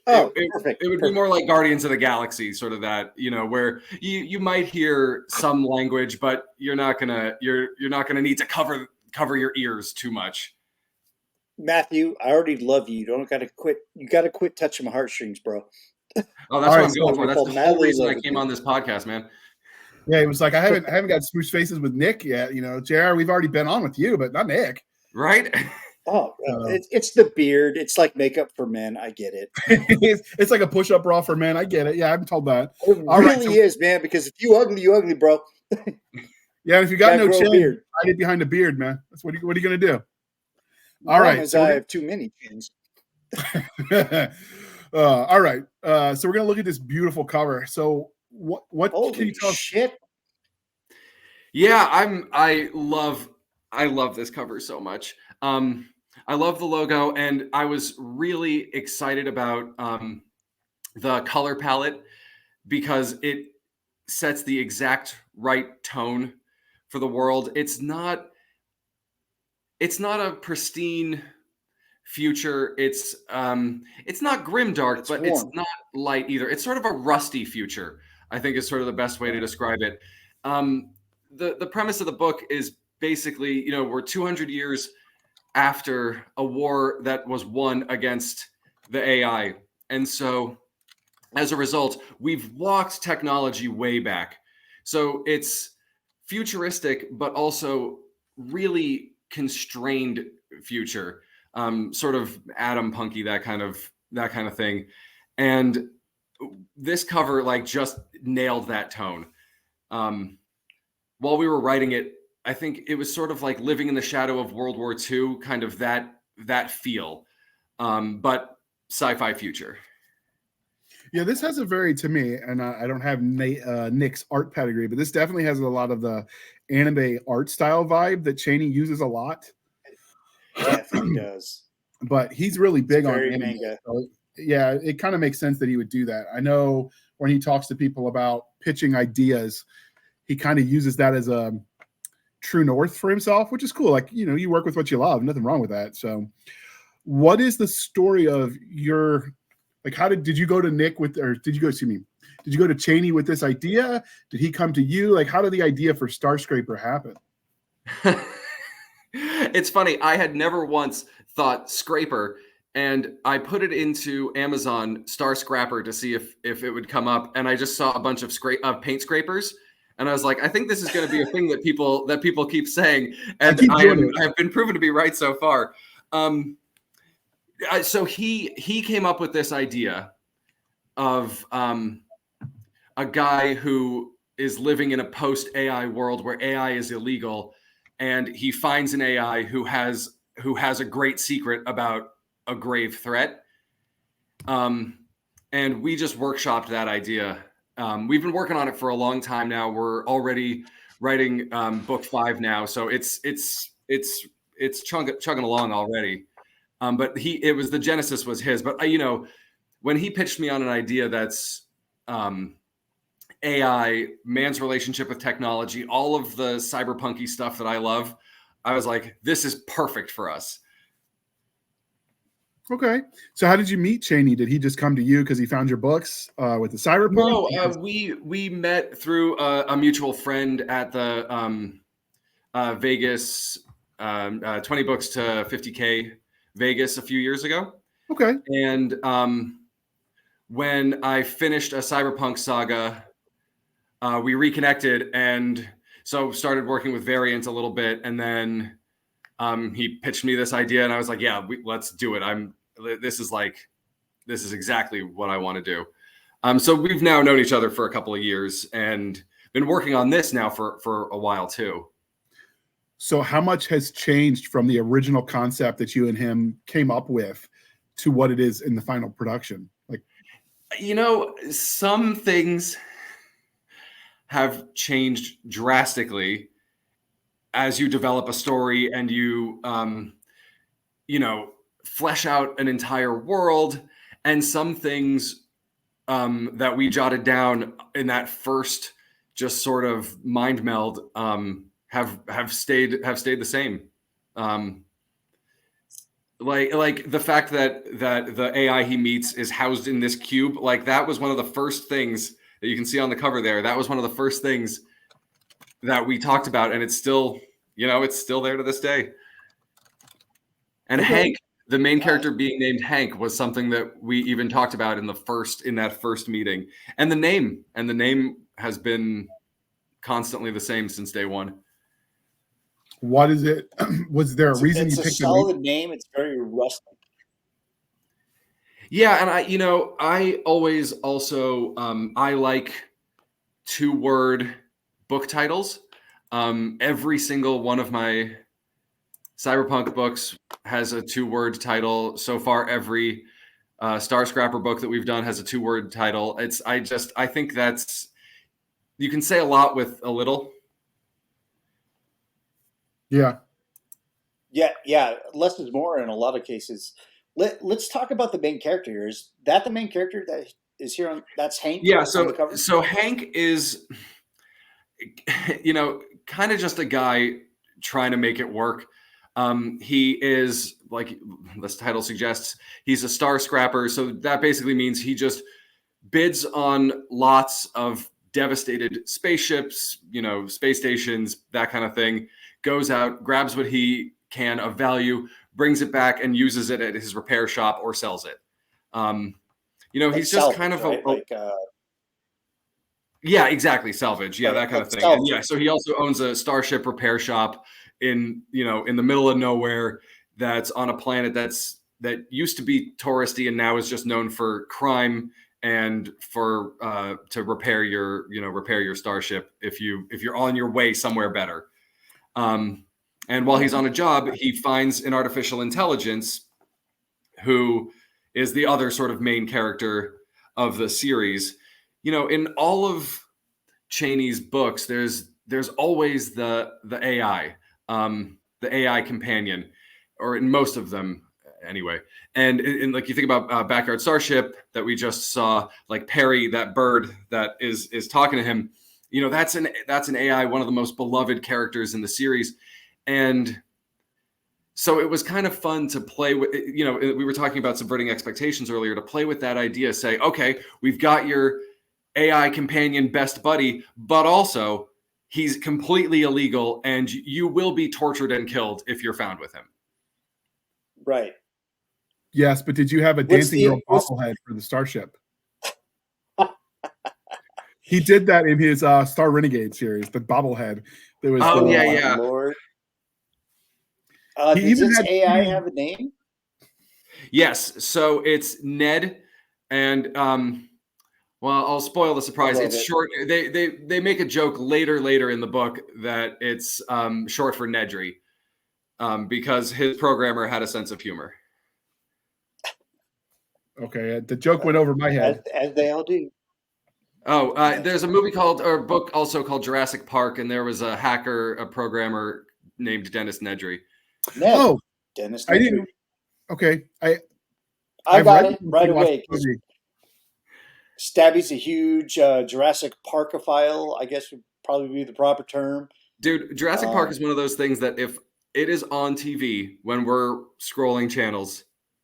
It would be more like Guardians of the Galaxy, sort of that, where you might hear some language, but you're not gonna need to cover your ears too much. Matthew, I already love you. You don't gotta quit. You gotta quit touching my heartstrings, bro. Oh, that's what I'm going for. That's the whole reason I came on this podcast, man. Yeah, it was like I haven't got smooch faces with Nick yet. JR, we've already been on with you, but not Nick. Right? Oh, it's the beard. It's like makeup for men. I get it. It's like a push-up bra for men. I get it. Yeah, I've been told that. It really is, man. Because if you ugly, bro. Yeah, if you got no chin, hide it behind the beard, man. That's what are you gonna do? All right. So I have too many chins. All right. So we're gonna look at this beautiful cover. So what can you tell us? Shit. Yeah, I love this cover so much. I love the logo, and I was really excited about the color palette because it sets the exact right tone for the world. It's not a pristine future. It's not grimdark, but it's not light either. It's sort of a rusty future, I think, is sort of the best way to describe it. The premise of the book is basically, we're 200 years after a war that was won against the AI. And so as a result, we've walked technology way back. So it's futuristic, but also really constrained future, sort of atom punky, that kind of thing. And this cover just nailed that tone. While we were writing it, I think it was sort of like living in the shadow of World War II, kind of that feel, but sci-fi future. Yeah, this has a very, to me, and I don't have Nick's art pedigree, but this definitely has a lot of the anime art style vibe that Cheney uses a lot. Definitely does. But he's really big on anime. Manga. So, yeah, it kind of makes sense that he would do that. I know when he talks to people about pitching ideas, he kind of uses that as a true north for himself, which is cool. Like, you work with what you love, nothing wrong with that. So what is the story of your, how did you go to Nick did you go to Cheney with this idea? Did he come to you? How did the idea for Star Scraper happen? It's funny. I had never once thought scraper, and I put it into Amazon Star Scrapper to see if it would come up. And I just saw a bunch of paint scrapers. And I was like, I think this is going to be a thing that people keep saying, and I have been proven to be right so far. So he came up with this idea of a guy who is living in a post AI world where AI is illegal, and he finds an AI who has a great secret about a grave threat. And we just workshopped that idea. We've been working on it for a long time now. We're already writing book 5 now, so it's chugging along already. But the genesis was his. But when he pitched me on an idea that's AI, man's relationship with technology, all of the cyberpunky stuff that I love, I was like, this is perfect for us. Okay. So how did you meet Cheney? Did he just come to you because he found your books with the cyberpunk? No, we met through a mutual friend at the Vegas 20 books to 50K Vegas a few years ago. Okay. And when I finished a cyberpunk saga, we reconnected, and so started working with Variant a little bit, and then he pitched me this idea, and I was like, yeah, let's do it. This is exactly what I want to do. So we've now known each other for a couple of years and been working on this now for a while too. So how much has changed from the original concept that you and him came up with to what it is in the final production? Like, some things have changed drastically as you develop a story and you flesh out an entire world, and some things that we jotted down in that first just sort of mind meld have stayed the same. Like the fact that the AI he meets is housed in this cube, like that was one of the first things that you can see on the cover there. That was one of the first things that we talked about, and it's still there to this day. And okay. Hank, the main character being named Hank, was something that we even talked about in that first meeting. And the name has been constantly the same since day one. What is it? Was there a reason you picked a solid name? It's very rustic. Yeah, and I always also I like 2-word book titles. Every single one of my cyberpunk books has a 2-word title. So far, every Star Scrapper book that we've done has a 2-word title. I think that's, you can say a lot with a little. Yeah. Less is more in a lot of cases. Let's talk about the main character here. Is that the main character that is here on? That's Hank. Yeah. On the cover? So Hank is, kind of just a guy trying to make it work. He is, like this title suggests, he's a star scrapper. So that basically means he just bids on lots of devastated spaceships, space stations, that kind of thing, goes out, grabs what he can of value, brings it back and uses it at his repair shop or sells it. Like he's just salvage, kind of right? yeah, exactly. Salvage. Yeah, that kind of thing. And yeah. So he also owns a starship repair shop in the middle of nowhere that's on a planet that used to be touristy and now is just known for crime and for to repair your starship if you're on your way somewhere better. And while he's on a job, he finds an artificial intelligence who is the other sort of main character of the series. In all of Cheney's books, there's always the AI, the AI companion, or in most of them anyway. And like you think about Backyard Starship that we just saw, like Perry, that bird that is talking to him, that's an AI, one of the most beloved characters in the series. And so it was kind of fun to play with, we were talking about subverting expectations earlier, to play with that idea, say, okay, we've got your AI companion best buddy, but also he's completely illegal and you will be tortured and killed if you're found with him. Right. Yes, but did you have a dancing girl bobblehead for the starship? He did that in his Star Renegade series, the bobblehead. There was yeah. Lord. Does this AI have a name? Yes. So it's Ned, and Well, I'll spoil the surprise. A It's little short. They make a joke later in the book that it's short for Nedry, because his programmer had a sense of humor. Okay, the joke went over my head. as they all do. Oh, there's a movie or a book also called Jurassic Park, and there was a programmer named Dennis Nedry. Ned, Oh, Dennis I Nedry. didn't. Okay, I I've got read it right watched away. the movie. Stabby's a huge Jurassic Parkophile, I guess would probably be the proper term. Dude, Jurassic Park is one of those things that if it is on TV when we're scrolling channels,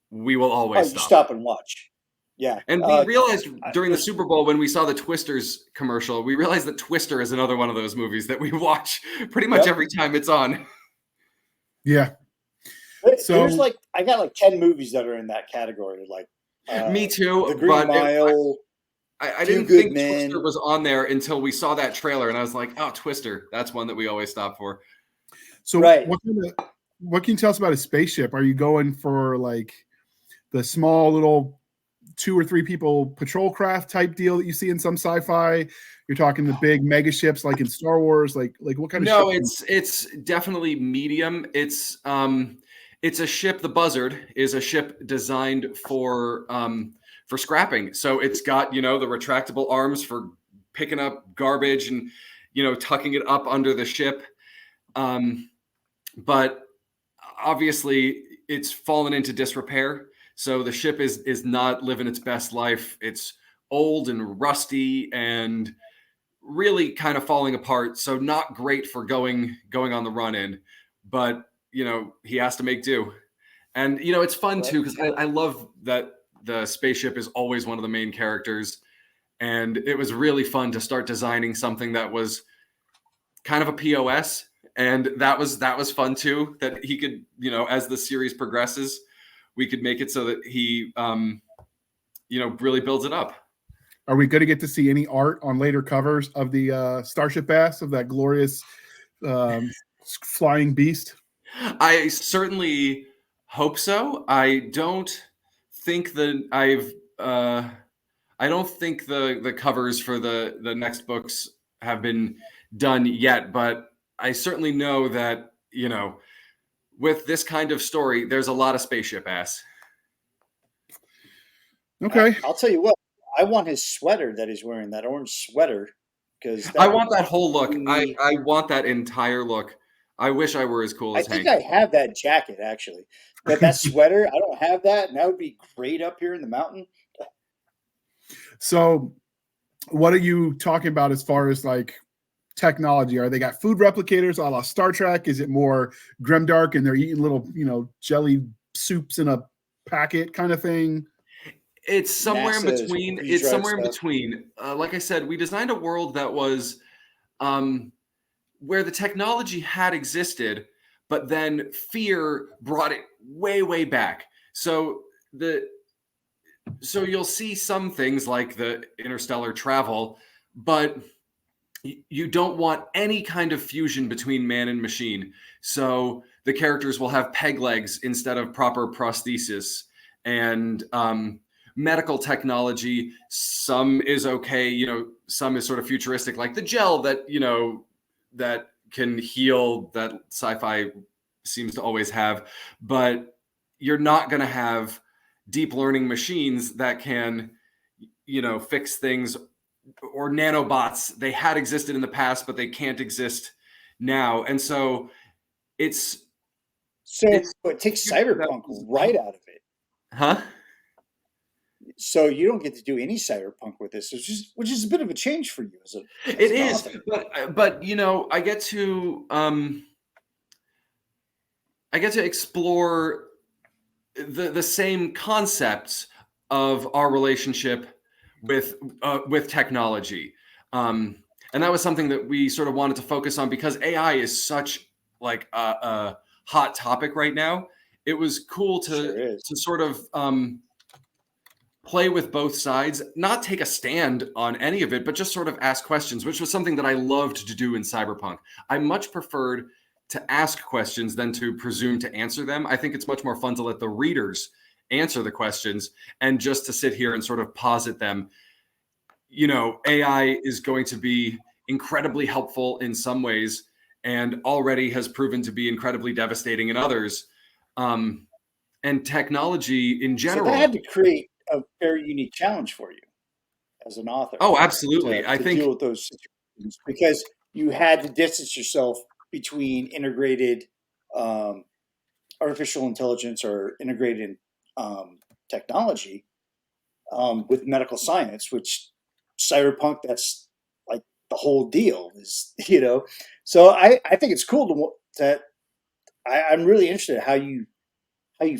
we will always stop and watch. Yeah. And we realized during the Super Bowl when we saw the Twisters commercial, we realized that Twister is another one of those movies that we watch pretty much every time it's on. Yeah. There's I got 10 movies that are in that category. Me too. The Green Mile. I didn't think Twister was on there until we saw that trailer, and I was like, "Oh, Twister! That's one that we always stop for." So, what can you tell us about a spaceship? Are you going for the small little 2 or 3 people patrol craft type deal that you see in some sci-fi? You're talking the big mega ships like in Star Wars. Like what kind of? No, it's definitely medium. It's a ship. The Buzzard is a ship designed for scrapping. So it's got, the retractable arms for picking up garbage and, tucking it up under the ship. But obviously it's fallen into disrepair. So the ship is not living its best life. It's old and rusty and really kind of falling apart. So not great for going on the run in, but he has to make do. And, it's fun too, because I love that the spaceship is always one of the main characters. And it was really fun to start designing something that was kind of a POS. And that was fun too, that he could, as the series progresses, we could make it so that he, really builds it up. Are we going to get to see any art on later covers of the Starship Bass, of that glorious flying beast? I certainly hope so. I don't think the covers for the next books have been done yet, but I certainly know that, with this kind of story, there's a lot of spaceship ass. Okay. I'll tell you what, I want his sweater that he's wearing, that orange sweater, because I want that whole look. I want that entire look. I wish I were as cool as Hank. I think I have that jacket, actually. But that sweater, I don't have that, and that would be great up here in the mountain. So what are you talking about as far as technology? Are they got food replicators a la Star Trek? Is it more grimdark and they're eating little, jelly soups in a packet kind of thing? It's somewhere in between. It's somewhere in between. Like I said, we designed a world that was where the technology had existed, but then fear brought it way, way back. So you'll see some things like the interstellar travel, but you don't want any kind of fusion between man and machine. So the characters will have peg legs instead of proper prosthesis, and medical technology, some is okay, some is sort of futuristic, like the gel that, that can heal, that sci-fi seems to always have. But you're not going to have deep learning machines that can, fix things, or nanobots. They had existed in the past, but they can't exist now. And so it takes cyberpunk right out of it. Huh? So you don't get to do any cyberpunk with this, which is a bit of a change for you as an author. But I get to explore the same concepts of our relationship with technology, and that was something that we sort of wanted to focus on because AI is such a hot topic right now. It was cool to sort of play with both sides, not take a stand on any of it, but just sort of ask questions, which was something that I loved to do in Cyberpunk. I much preferred to ask questions than to presume to answer them. I think it's much more fun to let the readers answer the questions and just to sit here and sort of posit them. AI is going to be incredibly helpful in some ways and already has proven to be incredibly devastating in others. And technology in So general. that had to create a very unique challenge for you as an author. Oh, absolutely. I think deal with those situations, because you had to distance yourself between integrated artificial intelligence or integrated technology with medical science, which cyberpunk, that's like the whole deal is, So I think it's cool that I'm really interested in how you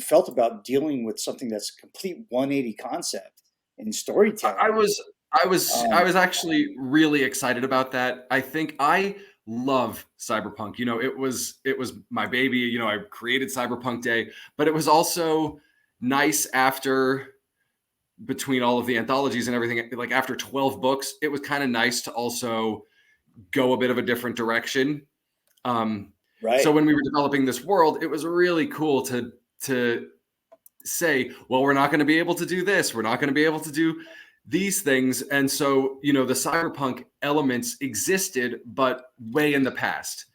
felt about dealing with something that's a complete 180 concept in storytelling. I was actually really excited about that. I think I love cyberpunk. It was my baby. I created Cyberpunk Day, but it was also nice after, between all of the anthologies and everything, like after 12 books, it was kind of nice to also go a bit of a different direction. Right. So when we were developing this world, it was really cool to say, well, we're not going to be able to do this. We're not going to be able to do these things. And so, the cyberpunk elements existed, but way in the past.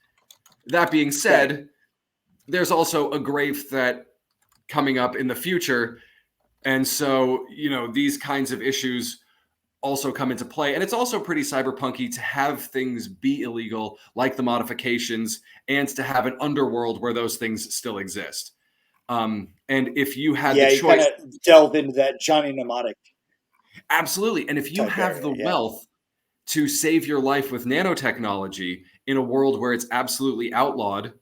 That being said, there's also a grave threat coming up in the future. And so, these kinds of issues also come into play. And it's also pretty cyberpunky to have things be illegal, like the modifications, and to have an underworld where those things still exist. And if you had the choice, you kind of delve into that Johnny Mnemonic. Absolutely. And if you have the wealth to save your life with nanotechnology in a world where it's absolutely outlawed,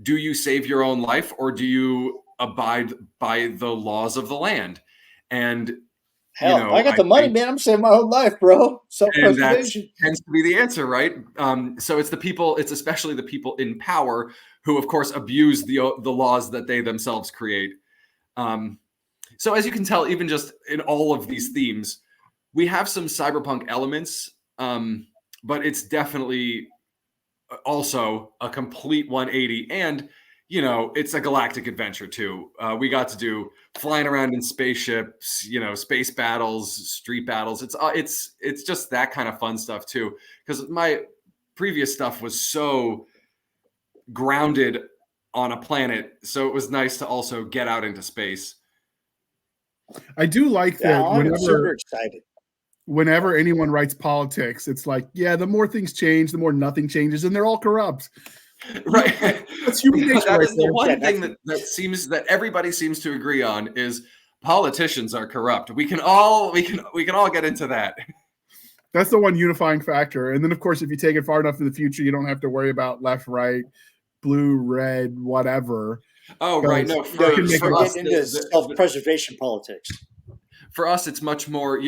do you save your own life, or do you abide by the laws of the land? And hell, I got the money, man. I'm saving my whole life, bro. Self-preservation tends to be the answer, right? So it's the people, it's especially the people in power who, of course, abuse the laws that they themselves create. So as you can tell, even just in all of these themes, we have some cyberpunk elements, but it's definitely also a complete 180. And, it's a galactic adventure too. We got to do flying around in spaceships, space battles, street battles. It's just that kind of fun stuff too. Because my previous stuff was so grounded on a planet. So it was nice to also get out into space. I do like that. I'm super excited. Whenever anyone writes politics, it's like, the more things change, the more nothing changes, and they're all corrupt. Right. That's human nature. That is the one thing that everybody seems to agree on is politicians are corrupt. We can all get into that. That's the one unifying factor. And then, of course, if you take it far enough in the future, you don't have to worry about left, right, blue, red, whatever. Oh, right. No, for us, into self-preservation politics. For us, it's much more,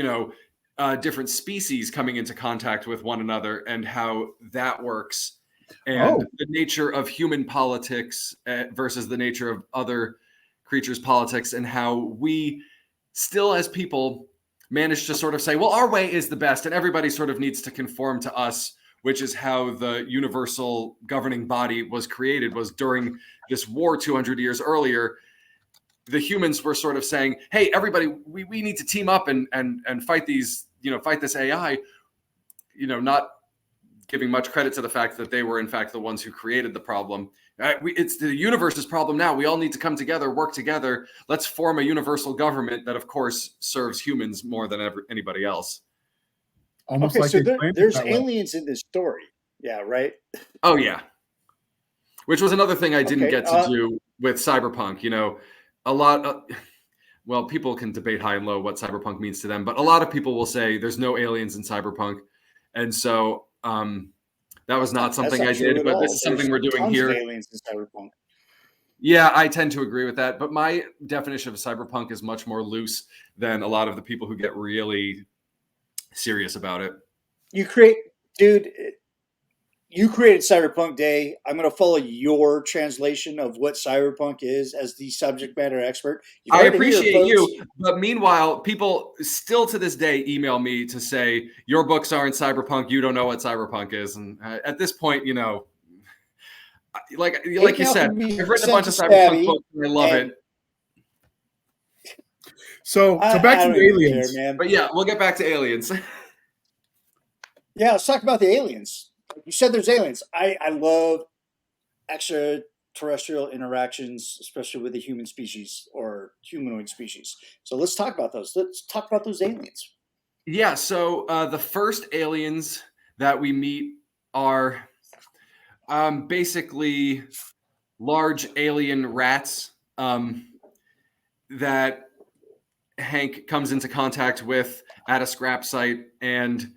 different species coming into contact with one another and how that works, and the nature of human politics versus the nature of other creatures' politics, and how we still, as people, manage to sort of say, well, our way is the best, and everybody sort of needs to conform to us, which is how the universal governing body was created, was during this war 200 years earlier. The humans were sort of saying, hey, everybody, we need to team up and fight these, fight this AI, not giving much credit to the fact that they were, in fact, the ones who created the problem. It's the universe's problem now. We all need to come together, work together. Let's form a universal government that, of course, serves humans more than anybody else. Almost like so there's aliens in this story. Yeah, right? Oh, yeah. Which was another thing I didn't get to do with cyberpunk. A lot well, people can debate high and low what cyberpunk means to them, but a lot of people will say there's no aliens in cyberpunk. And so that was not something I did, but this is something we're doing here. Aliens in cyberpunk. Yeah, I tend to agree with that. But my definition of cyberpunk is much more loose than a lot of the people who get really serious about it. You created Cyberpunk Day. I'm going to follow your translation of what cyberpunk is as the subject matter expert. I appreciate you. But meanwhile, people still to this day email me to say, your books aren't cyberpunk. You don't know what cyberpunk is. And at this point, like you said, I've written a bunch of cyberpunk books and I love it. So back to aliens. Care, man. But yeah, we'll get back to aliens. Yeah, let's talk about the aliens. You said there's aliens. I love extraterrestrial interactions, especially with the human species or humanoid species. So let's talk about those. Let's talk about those aliens. Yeah, so the first aliens that we meet are basically large alien rats that Hank comes into contact with at a scrap site, and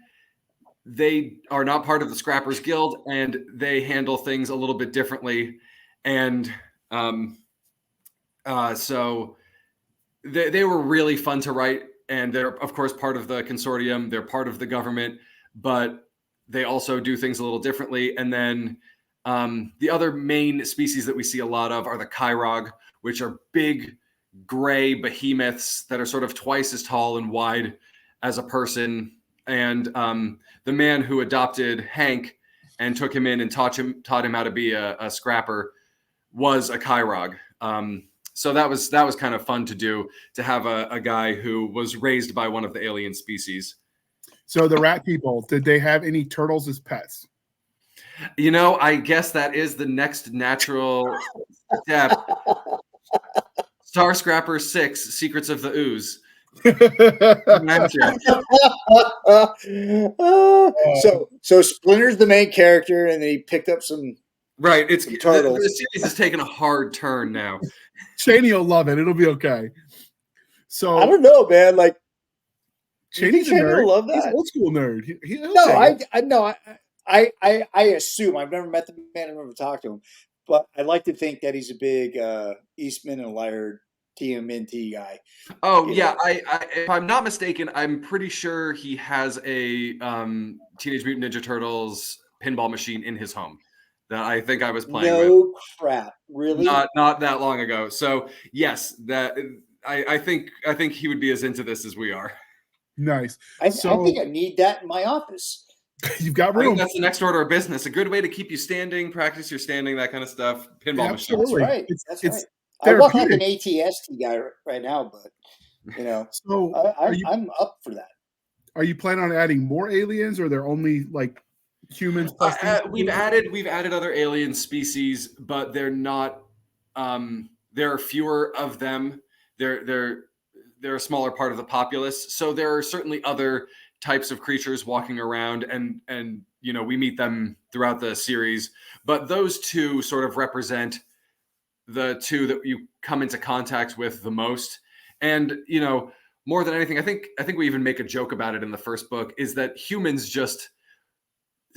they are not part of the Scrappers Guild, and they handle things a little bit differently. And so they were really fun to write, and they're, of course, part of the consortium. They're part of the government, but they also do things a little differently. And then the other main species that we see a lot of are the Kyrog, which are big gray behemoths that are sort of twice as tall and wide as a person. And the man who adopted Hank and took him in and taught him how to be a scrapper was a Kyrog. So that was kind of fun to do, to have a guy who was raised by one of the alien species. So the rat people, did they have any turtles as pets? You know, I guess that is the next natural step. Star Scrapper 6, Secrets of the Ooze. So Splinter's the main character, and then he picked up some. Right, it's turtles. The series has taken a hard turn now. Cheney will love it. It'll be okay. So I don't know, man. Like Cheney's a Cheney nerd. will love that. He's an old school nerd. He'll No, take it. no, I assume. I've never met the man. I've never talked to him, but I like to think that he's a big Eastman and Laird TMNT guy. Oh yeah, I if I'm not mistaken, I'm pretty sure he has a Teenage Mutant Ninja Turtles pinball machine in his home that I think I was playing with. No crap, really? Not that long ago. So yes, that I think he would be as into this as we are. Nice. I think I need that in my office. You've got I room. think that's the next order of business. A good way to keep you standing, practice your standing, that kind of stuff. Pinball machine. Absolutely. That's right. It's right. I look like an therapeutic. ATST guy right now, but you know, So I'm up for that. Are you planning on adding more aliens, or are there only like humans? We've added other alien species, but they're not. There are fewer of them. They're a smaller part of the populace. So there are certainly other types of creatures walking around, and you know, we meet them throughout the series. But those two sort of represent the two that you come into contact with the most. And you know, more than anything, I think we even make a joke about it in the first book, is that humans just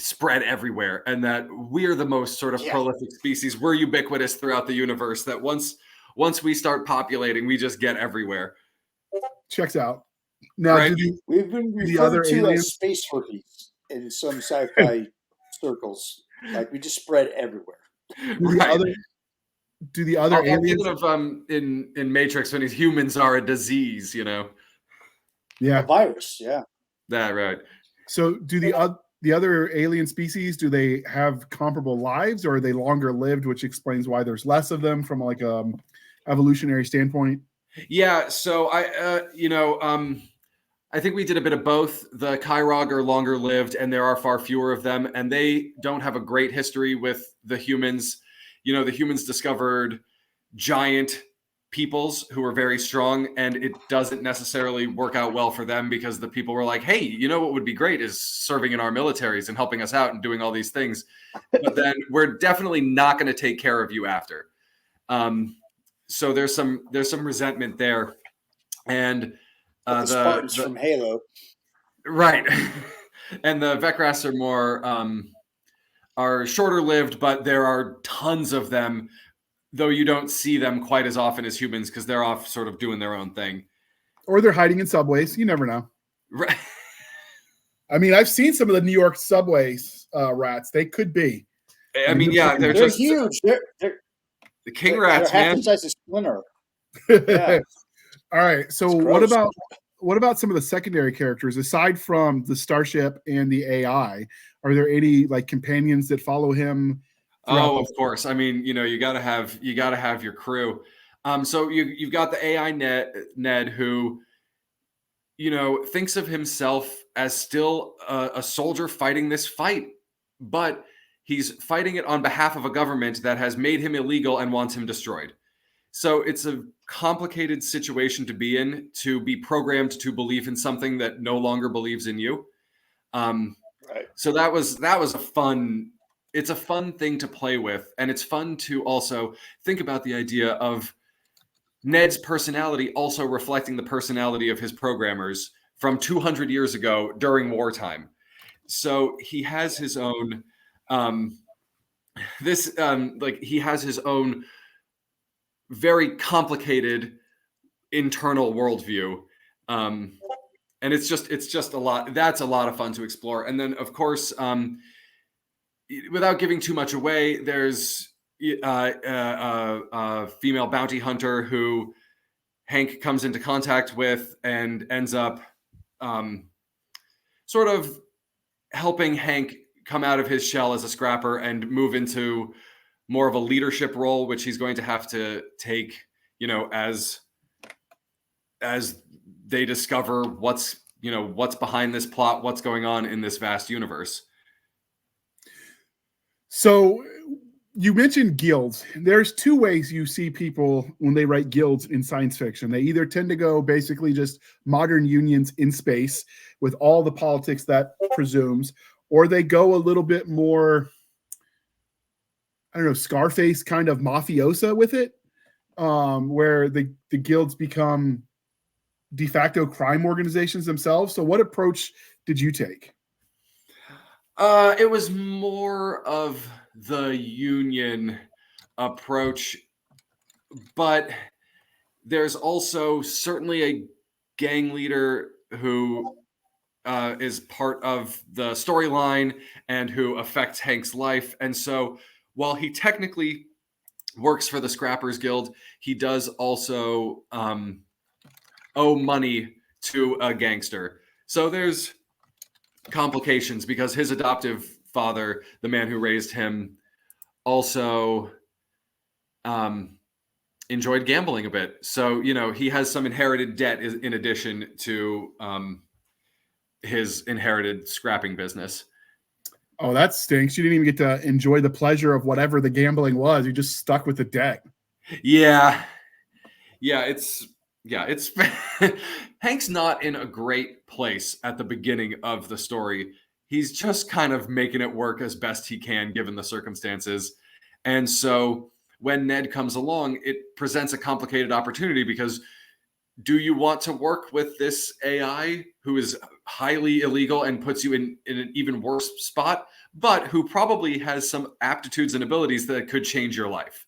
spread everywhere, and that we're the most sort of prolific species. We're ubiquitous throughout the universe, that once we start populating, we just get everywhere. Checks out. Now, right? We've been referred to as space herpes in some sci-fi circles. Like, we just spread everywhere. Do the other aliens? I'm thinking of in Matrix, when humans are a disease, you know. Yeah, a virus. Yeah, that right. So, do the other alien species, do they have comparable lives, or are they longer lived, which explains why there's less of them from like evolutionary standpoint? Yeah, so I think we did a bit of both. The Kyrog are longer lived, and there are far fewer of them, and they don't have a great history with the humans. You know, the humans discovered giant peoples who were very strong, and it doesn't necessarily work out well for them, because the people were like, hey, you know what would be great is serving in our militaries and helping us out and doing all these things. But then we're definitely not going to take care of you after. So there's some resentment there. And the Spartans from Halo. Right. And the Vecras are more are shorter lived, but there are tons of them, though you don't see them quite as often as humans, because they're off sort of doing their own thing. Or they're hiding in subways. You never know. Right. I mean, I've seen some of the New York subways rats. They could be. I mean, yeah, they're just huge. They're the king rats, they're man. Half the size of Splinter. Yeah. All right. So what about some of the secondary characters aside from the starship and the AI? Are there any like companions that follow him? Oh, of course. I mean, you know, you gotta have your crew. So you've got the AI Ned, who, you know, thinks of himself as still a soldier fighting this fight, but he's fighting it on behalf of a government that has made him illegal and wants him destroyed. So it's a complicated situation to be in, to be programmed to believe in something that no longer believes in you. Right. So that was a fun. It's a fun thing to play with, and it's fun to also think about the idea of Ned's personality also reflecting the personality of his programmers from 200 years ago during wartime. So he has his own he has his own very complicated internal worldview. And it's just a lot. That's a lot of fun to explore. And then, of course, without giving too much away, there's a female bounty hunter who Hank comes into contact with and ends up sort of helping Hank come out of his shell as a scrapper and move into more of a leadership role, which he's going to have to take, as they discover what's behind this plot, what's going on in this vast universe. So you mentioned guilds. There's two ways you see people when they write guilds in science fiction. They either tend to go basically just modern unions in space with all the politics that presumes, or they go a little bit more, I don't know, Scarface kind of mafiosa with it, where the guilds become de facto crime organizations themselves. So what approach did you take? It was more of the union approach, but there's also certainly a gang leader who is part of the storyline and who affects Hank's life. And so while he technically works for the Scrappers Guild, he does also owe money to a gangster. So there's complications because his adoptive father, the man who raised him, also enjoyed gambling a bit. So, he has some inherited debt in addition to his inherited scrapping business. Oh, that stinks. You didn't even get to enjoy the pleasure of whatever the gambling was. You just stuck with the debt. Yeah, it's Hank's not in a great place at the beginning of the story. He's just kind of making it work as best he can given the circumstances. And so when Ned comes along, it presents a complicated opportunity because do you want to work with this AI who is highly illegal and puts you in an even worse spot, but who probably has some aptitudes and abilities that could change your life?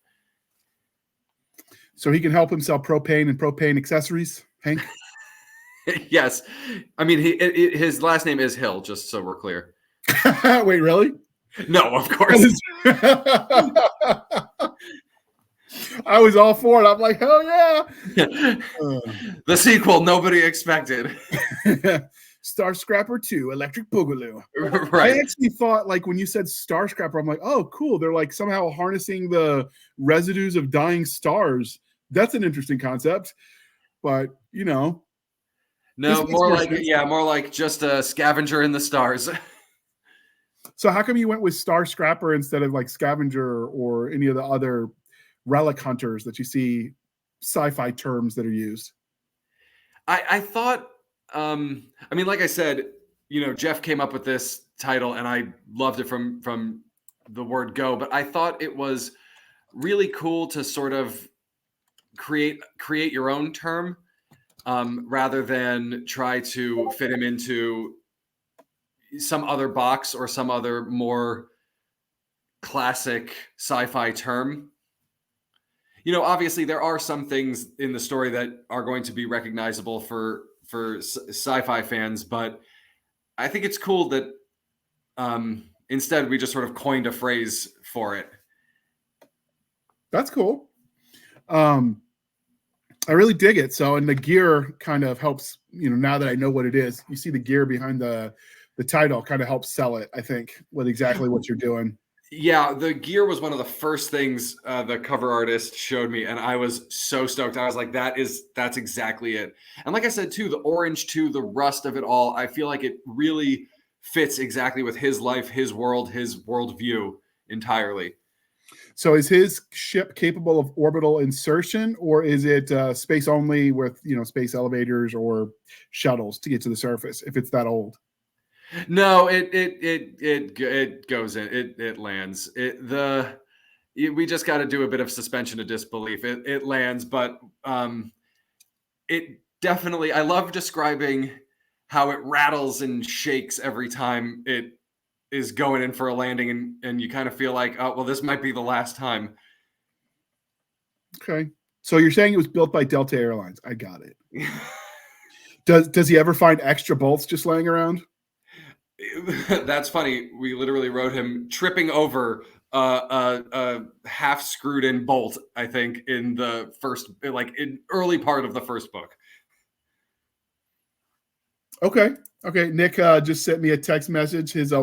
So he can help him sell propane and propane accessories, Hank? Yes. I mean, his last name is Hill, just so we're clear. Wait, really? No, of course. I was all for it. I'm like, hell yeah. The sequel nobody expected. Star Scrapper 2, Electric Boogaloo. Right. I actually thought, like, when you said Star Scrapper, I'm like, oh, cool. They're like somehow harnessing the residues of dying stars. That's an interesting concept. But, No, more like just a scavenger in the stars. So how come you went with Star Scrapper instead of like Scavenger or any of the other relic hunters that you see sci-fi terms that are used? I thought, like I said, Jeff came up with this title and I loved it from the word go, but I thought it was really cool to sort of create your own term rather than try to fit him into some other box or some other more classic sci-fi term. Obviously there are some things in the story that are going to be recognizable for sci-fi fans, but I think it's cool that instead we just sort of coined a phrase for it. That's cool. I really dig it. So, and the gear kind of helps, now that I know what it is, you see the gear behind the title kind of helps sell it, I think, with exactly what you're doing. Yeah, the gear was one of the first things the cover artist showed me, and I was so stoked. I was like, that's exactly it. And like I said too, the orange too, the rust of it all, I feel like it really fits exactly with his life, his world, his worldview entirely. So is his ship capable of orbital insertion, or is it space only with space elevators or shuttles to get to the surface if it's that old? No, it goes in, it lands. We just got to do a bit of suspension of disbelief. It lands, but it definitely. I love describing how it rattles and shakes every time it is going in for a landing, and you kind of feel like, oh well, this might be the last time. Okay, so you're saying it was built by Delta Airlines. I got it. Does he ever find extra bolts just laying around? That's funny. We literally wrote him tripping over a half screwed in bolt, I think, in the first, like in early part of the first book. Okay. Nick just sent me a text message. His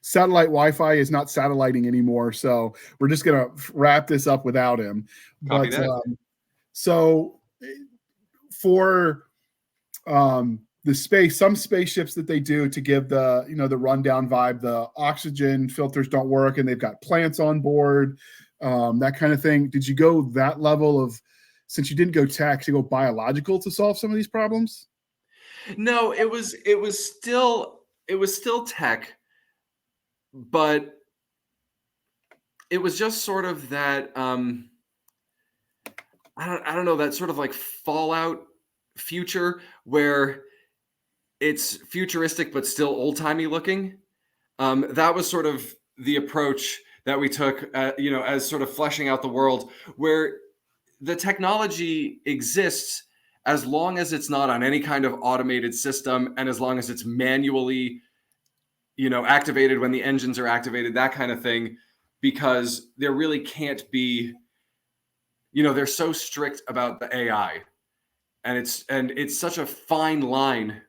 satellite Wi-Fi is not satelliting anymore, so we're just gonna wrap this up without him. Copy But that. so for some spaceships that they do to give the the rundown vibe, the oxygen filters don't work, and they've got plants on board, that kind of thing. Did you go that level of, since you didn't go tech, you go biological to solve some of these problems? No, it was still tech, but it was just sort of that I don't know, that sort of like Fallout future where it's futuristic but still old-timey looking. That was sort of the approach that we took, as sort of fleshing out the world, where the technology exists as long as it's not on any kind of automated system, and as long as it's manually, activated when the engines are activated, that kind of thing, because there really can't be, they're so strict about the AI, and it's such a fine line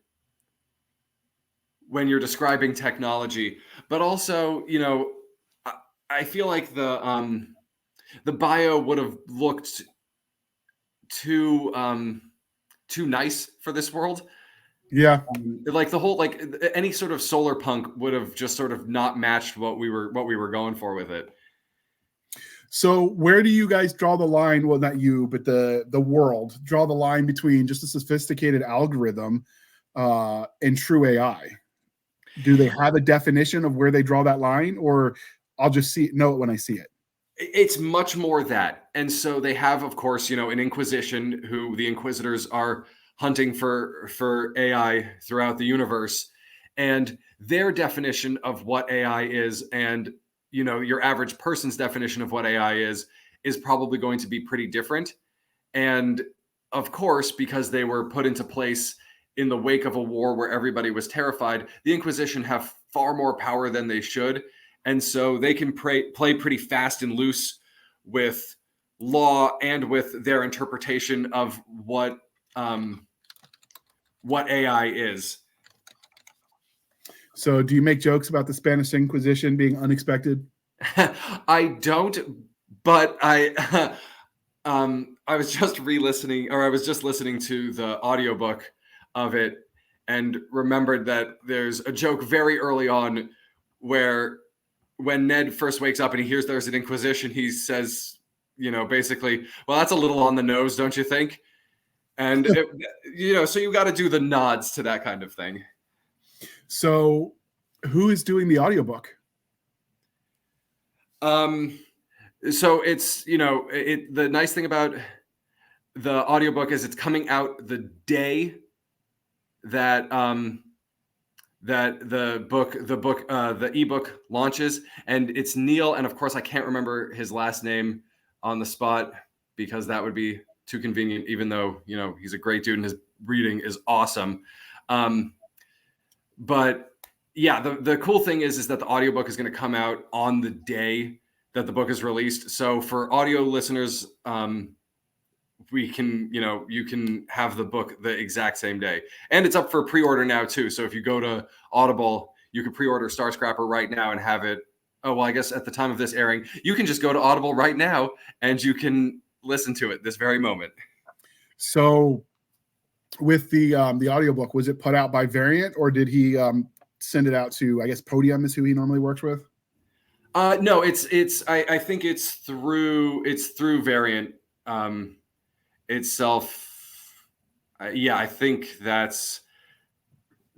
when you're describing technology, but also, I feel like the bio would have looked too too nice for this world. Yeah. Like the whole, like any sort of solar punk would have just sort of not matched what we were going for with it. So where do you guys draw the line? Well, not you, but the world draw the line between just a sophisticated algorithm and true AI. Do they have a definition of where they draw that line, or I'll just know it when I see it? It's much more that. And so they have, of course, an Inquisition, who the Inquisitors are hunting for AI throughout the universe, and their definition of what AI is, and your average person's definition of what AI is probably going to be pretty different. And of course, because they were put into place in the wake of a war where everybody was terrified, the Inquisition have far more power than they should. And so they can play pretty fast and loose with law and with their interpretation of what AI is. So do you make jokes about the Spanish Inquisition being unexpected? I don't, but I was just re-listening, or I was just listening to the audiobook of it, and remembered that there's a joke very early on where when Ned first wakes up and he hears there's an Inquisition, he says, basically, well, that's a little on the nose, don't you think? And so you got to do the nods to that kind of thing. So who is doing the audiobook? So it's, the nice thing about the audiobook is it's coming out the day that the ebook launches, and it's Neil, and of course I can't remember his last name on the spot because that would be too convenient, even though he's a great dude and his reading is awesome. But yeah, the cool thing is that the audiobook is going to come out on the day that the book is released. So for audio listeners, we can, you can have the book the exact same day, and it's up for pre-order now too. So if you go to Audible, you can pre-order Starscrapper right now and have it oh, well, I guess at the time of this airing, you can just go to Audible right now and you can listen to it this very moment. So with the audiobook, was it put out by Variant, or did he send it out to, I guess, Podium is who he normally works with? No, I think it's through Variant itself. Yeah, I think that's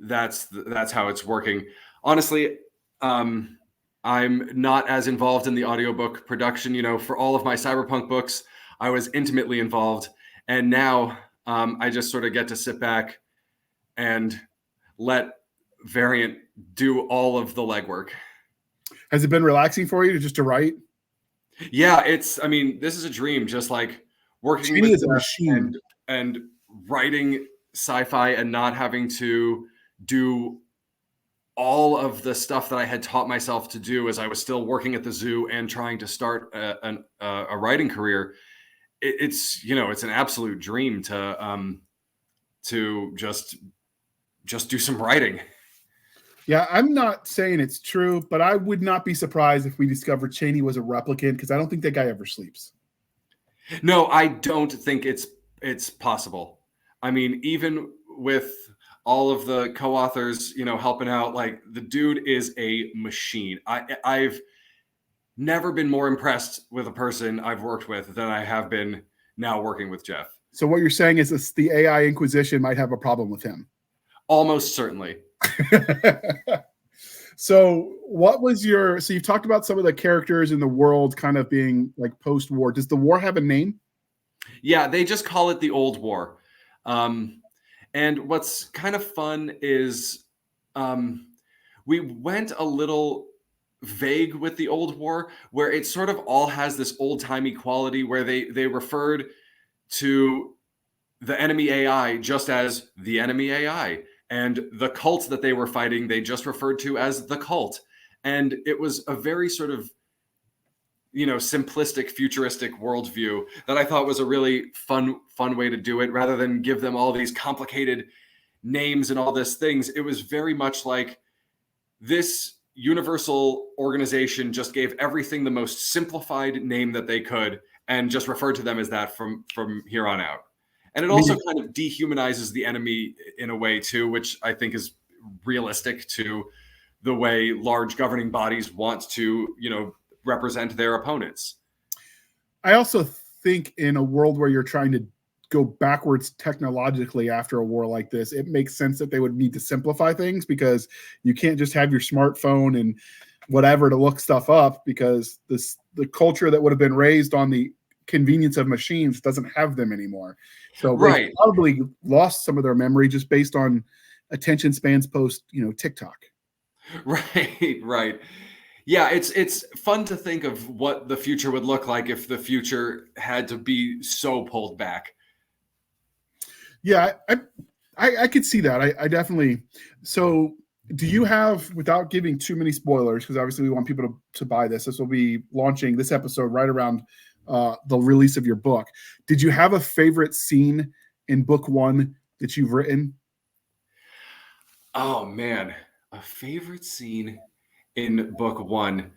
how it's working. Honestly, I'm not as involved in the audiobook production. For all of my cyberpunk books, I was intimately involved, and now I just sort of get to sit back and let Variant do all of the legwork. Has it been relaxing for you to write? Yeah, this is a dream, just like working Cheney with is a machine. and writing sci-fi and not having to do all of the stuff that I had taught myself to do as I was still working at the zoo and trying to start a writing career. It's an absolute dream to just do some writing. Yeah, I'm not saying it's true, but I would not be surprised if we discovered Cheney was a replicant, because I don't think that guy ever sleeps. No, I don't think it's possible. I mean, even with all of the co-authors, helping out, like, the dude is a machine. I've never been more impressed with a person I've worked with than I have been now working with Jeff. So what you're saying is this, the AI Inquisition might have a problem with him. Almost certainly. So you've talked about some of the characters in the world kind of being like post-war. Does the war have a name? Yeah, they just call it the Old War. And what's kind of fun is we went a little vague with the Old War, where it sort of all has this old-timey quality, where they referred to the enemy AI just as the enemy AI. And the cult that they were fighting, they just referred to as the cult. And it was a very sort of, simplistic, futuristic worldview that I thought was a really fun way to do it, rather than give them all these complicated names and all these things. It was very much like this universal organization just gave everything the most simplified name that they could and just referred to them as that from here on out. And it also kind of dehumanizes the enemy in a way too, which I think is realistic to the way large governing bodies want to, represent their opponents. I also think in a world where you're trying to go backwards technologically after a war like this, it makes sense that they would need to simplify things, because you can't just have your smartphone and whatever to look stuff up, because the culture that would have been raised on the convenience of machines doesn't have them anymore. So right. They probably lost some of their memory just based on attention spans post, TikTok. Right. Yeah, it's fun to think of what the future would look like if the future had to be so pulled back. Yeah, I could see that. I definitely. So do you have, without giving too many spoilers, because obviously we want people to buy this. This will be launching this episode right around the release of your book. Did you have a favorite scene in book one that you've written? Oh man, a favorite scene in book one.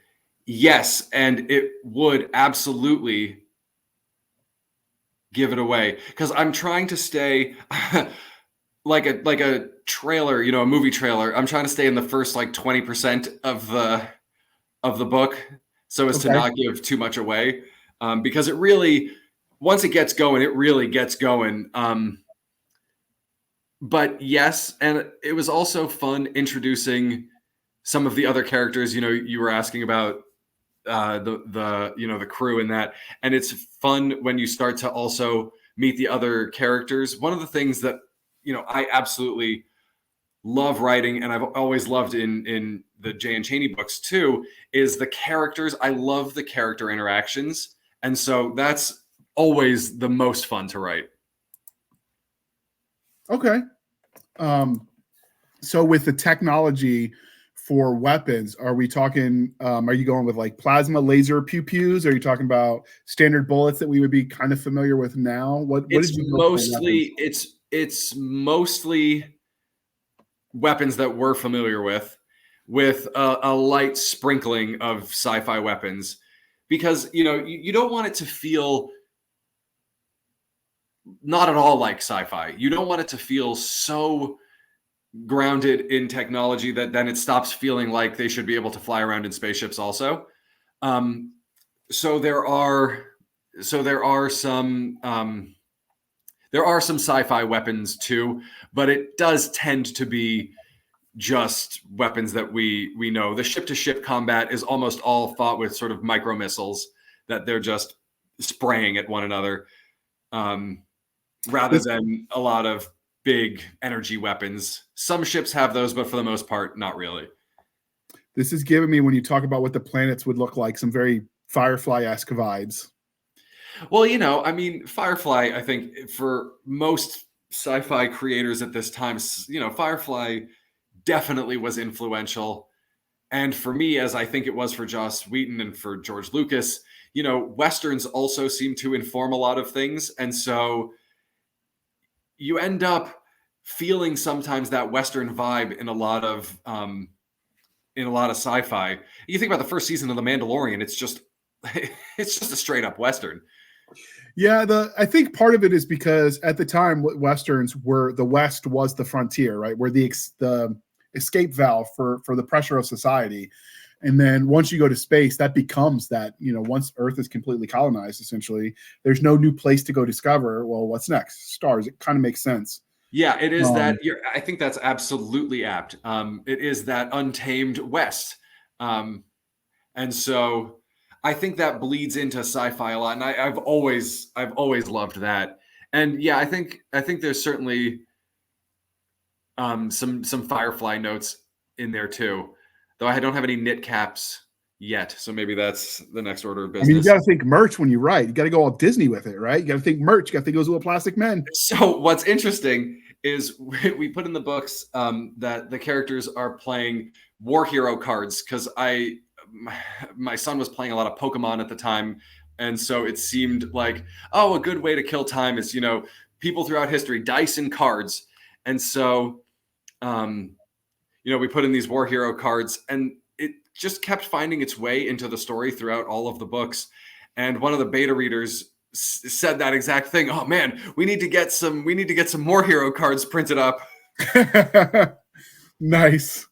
Yes, and it would absolutely give it away, because I'm trying to stay like a trailer, a movie trailer. I'm trying to stay in the first 20% of the book, so as to not give too much away. Because it really, once it gets going, it really gets going. But yes, and it was also fun introducing some of the other characters. You were asking about the crew and that, and it's fun when you start to also meet the other characters. One of the things that I absolutely love writing, and I've always loved in the Jay and Cheney books too, is the characters. I love the character interactions. And so that's always the most fun to write. Okay. So with the technology for weapons, are we talking, are you going with plasma laser pew-pews? Are you talking about standard bullets that we would be kind of familiar with now? What it's mostly weapons that we're familiar with. with a light sprinkling of sci-fi weapons, because you don't want it to feel not at all like sci-fi. You don't want it to feel so grounded in technology that then it stops feeling like they should be able to fly around in spaceships also. So there are some sci-fi weapons too, but it does tend to be just weapons that we know. The ship-to-ship combat is almost all fought with sort of micro missiles that they're just spraying at one another, rather than a lot of big energy weapons. Some ships have those, but for the most part, not really. This is giving me, when you talk about what the planets would look like, some very Firefly-esque vibes. Well, I mean, Firefly, I think for most sci-fi creators at this time, Firefly definitely was influential. And for me, as I think it was for Joss Whedon and for George Lucas, Westerns also seem to inform a lot of things. And so you end up feeling sometimes that Western vibe in a lot of sci-fi. You think about the first season of The Mandalorian, it's just a straight up Western. Yeah, I think part of it is because at the time, Westerns were, the West was the frontier, right? Where the escape valve for the pressure of society. And then once you go to space, that becomes that, once Earth is completely colonized, essentially, there's no new place to go discover. Well, what's next? Stars. It kind of makes sense. Yeah, it is that. I think that's absolutely apt. It is that untamed West. And so I think that bleeds into sci-fi a lot. And I've always loved that. And yeah, I think there's certainly some Firefly notes in there too, though I don't have any knit caps yet, so maybe that's the next order of business. I mean, you got to think merch when you write. You got to go all Disney with it, right? You got to think merch. You got to think those little plastic men. So what's interesting is we put in the books that the characters are playing war hero cards, because my son was playing a lot of Pokemon at the time, and so it seemed like, a good way to kill time is people throughout history, dice and cards. And so we put in these war hero cards, and it just kept finding its way into the story throughout all of the books. And one of the beta readers said that exact thing. Oh man, we need to get some war hero cards printed up. Nice.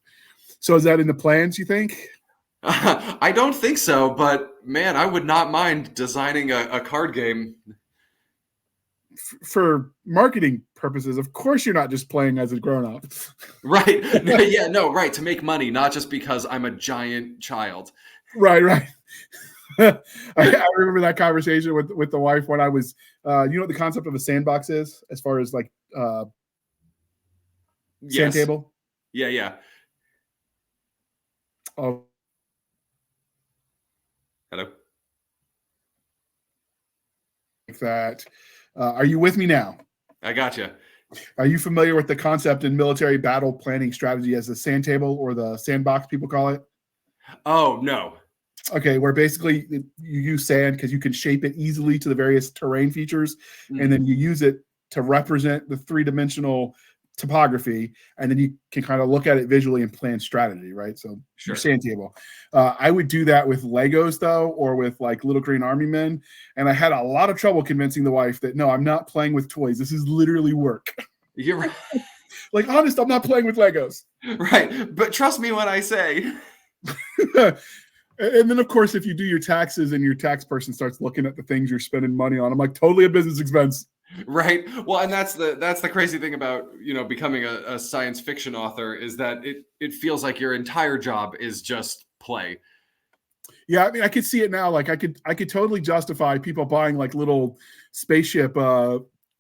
So is that in the plans, you think? I don't think so, but man, I would not mind designing a card game. For marketing purposes, of course, you're not just playing as a grown-up. Right. Yeah, no, right. To make money, not just because I'm a giant child. Right. I remember that conversation with the wife when I was, what the concept of a sandbox is, as far as like sand table? Yeah. Oh. Hello. Like that. Are you with me now? I gotcha. Are you familiar with the concept in military battle planning strategy as the sand table, or the sandbox, people call it? Oh, no. Okay, where basically you use sand because you can shape it easily to the various terrain features, and then you use it to represent the three-dimensional topography, and then you can kind of look at it visually and plan strategy, right? So your sand table. I would do that with Legos though, or with like Little Green Army Men, and I had a lot of trouble convincing the wife that no, I'm not playing with toys. This is literally work. You're right. Like, honest, I'm not playing with Legos. Right, but trust me when I say. And then, of course, if you do your taxes and your tax person starts looking at the things you're spending money on, I'm like, totally a business expense. Right. Well, and that's the crazy thing about, becoming a science fiction author, is that it feels like your entire job is just play. Yeah, I mean, I could see it now. Like, I could totally justify people buying like little spaceship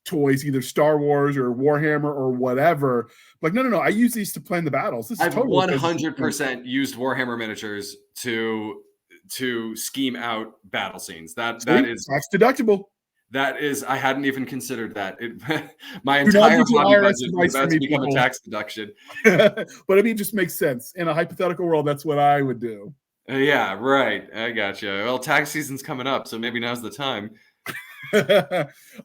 toys, either Star Wars or Warhammer or whatever. Like, no, I use these to plan the battles. This is I've totally 100% used Warhammer miniatures to scheme out battle scenes. That is tax deductible. That is, I hadn't even considered that. My entire hobby budget was about to become a tax deduction. But I mean, it just makes sense. In a hypothetical world, that's what I would do. Yeah, right. I gotcha. Well, tax season's coming up, so maybe now's the time.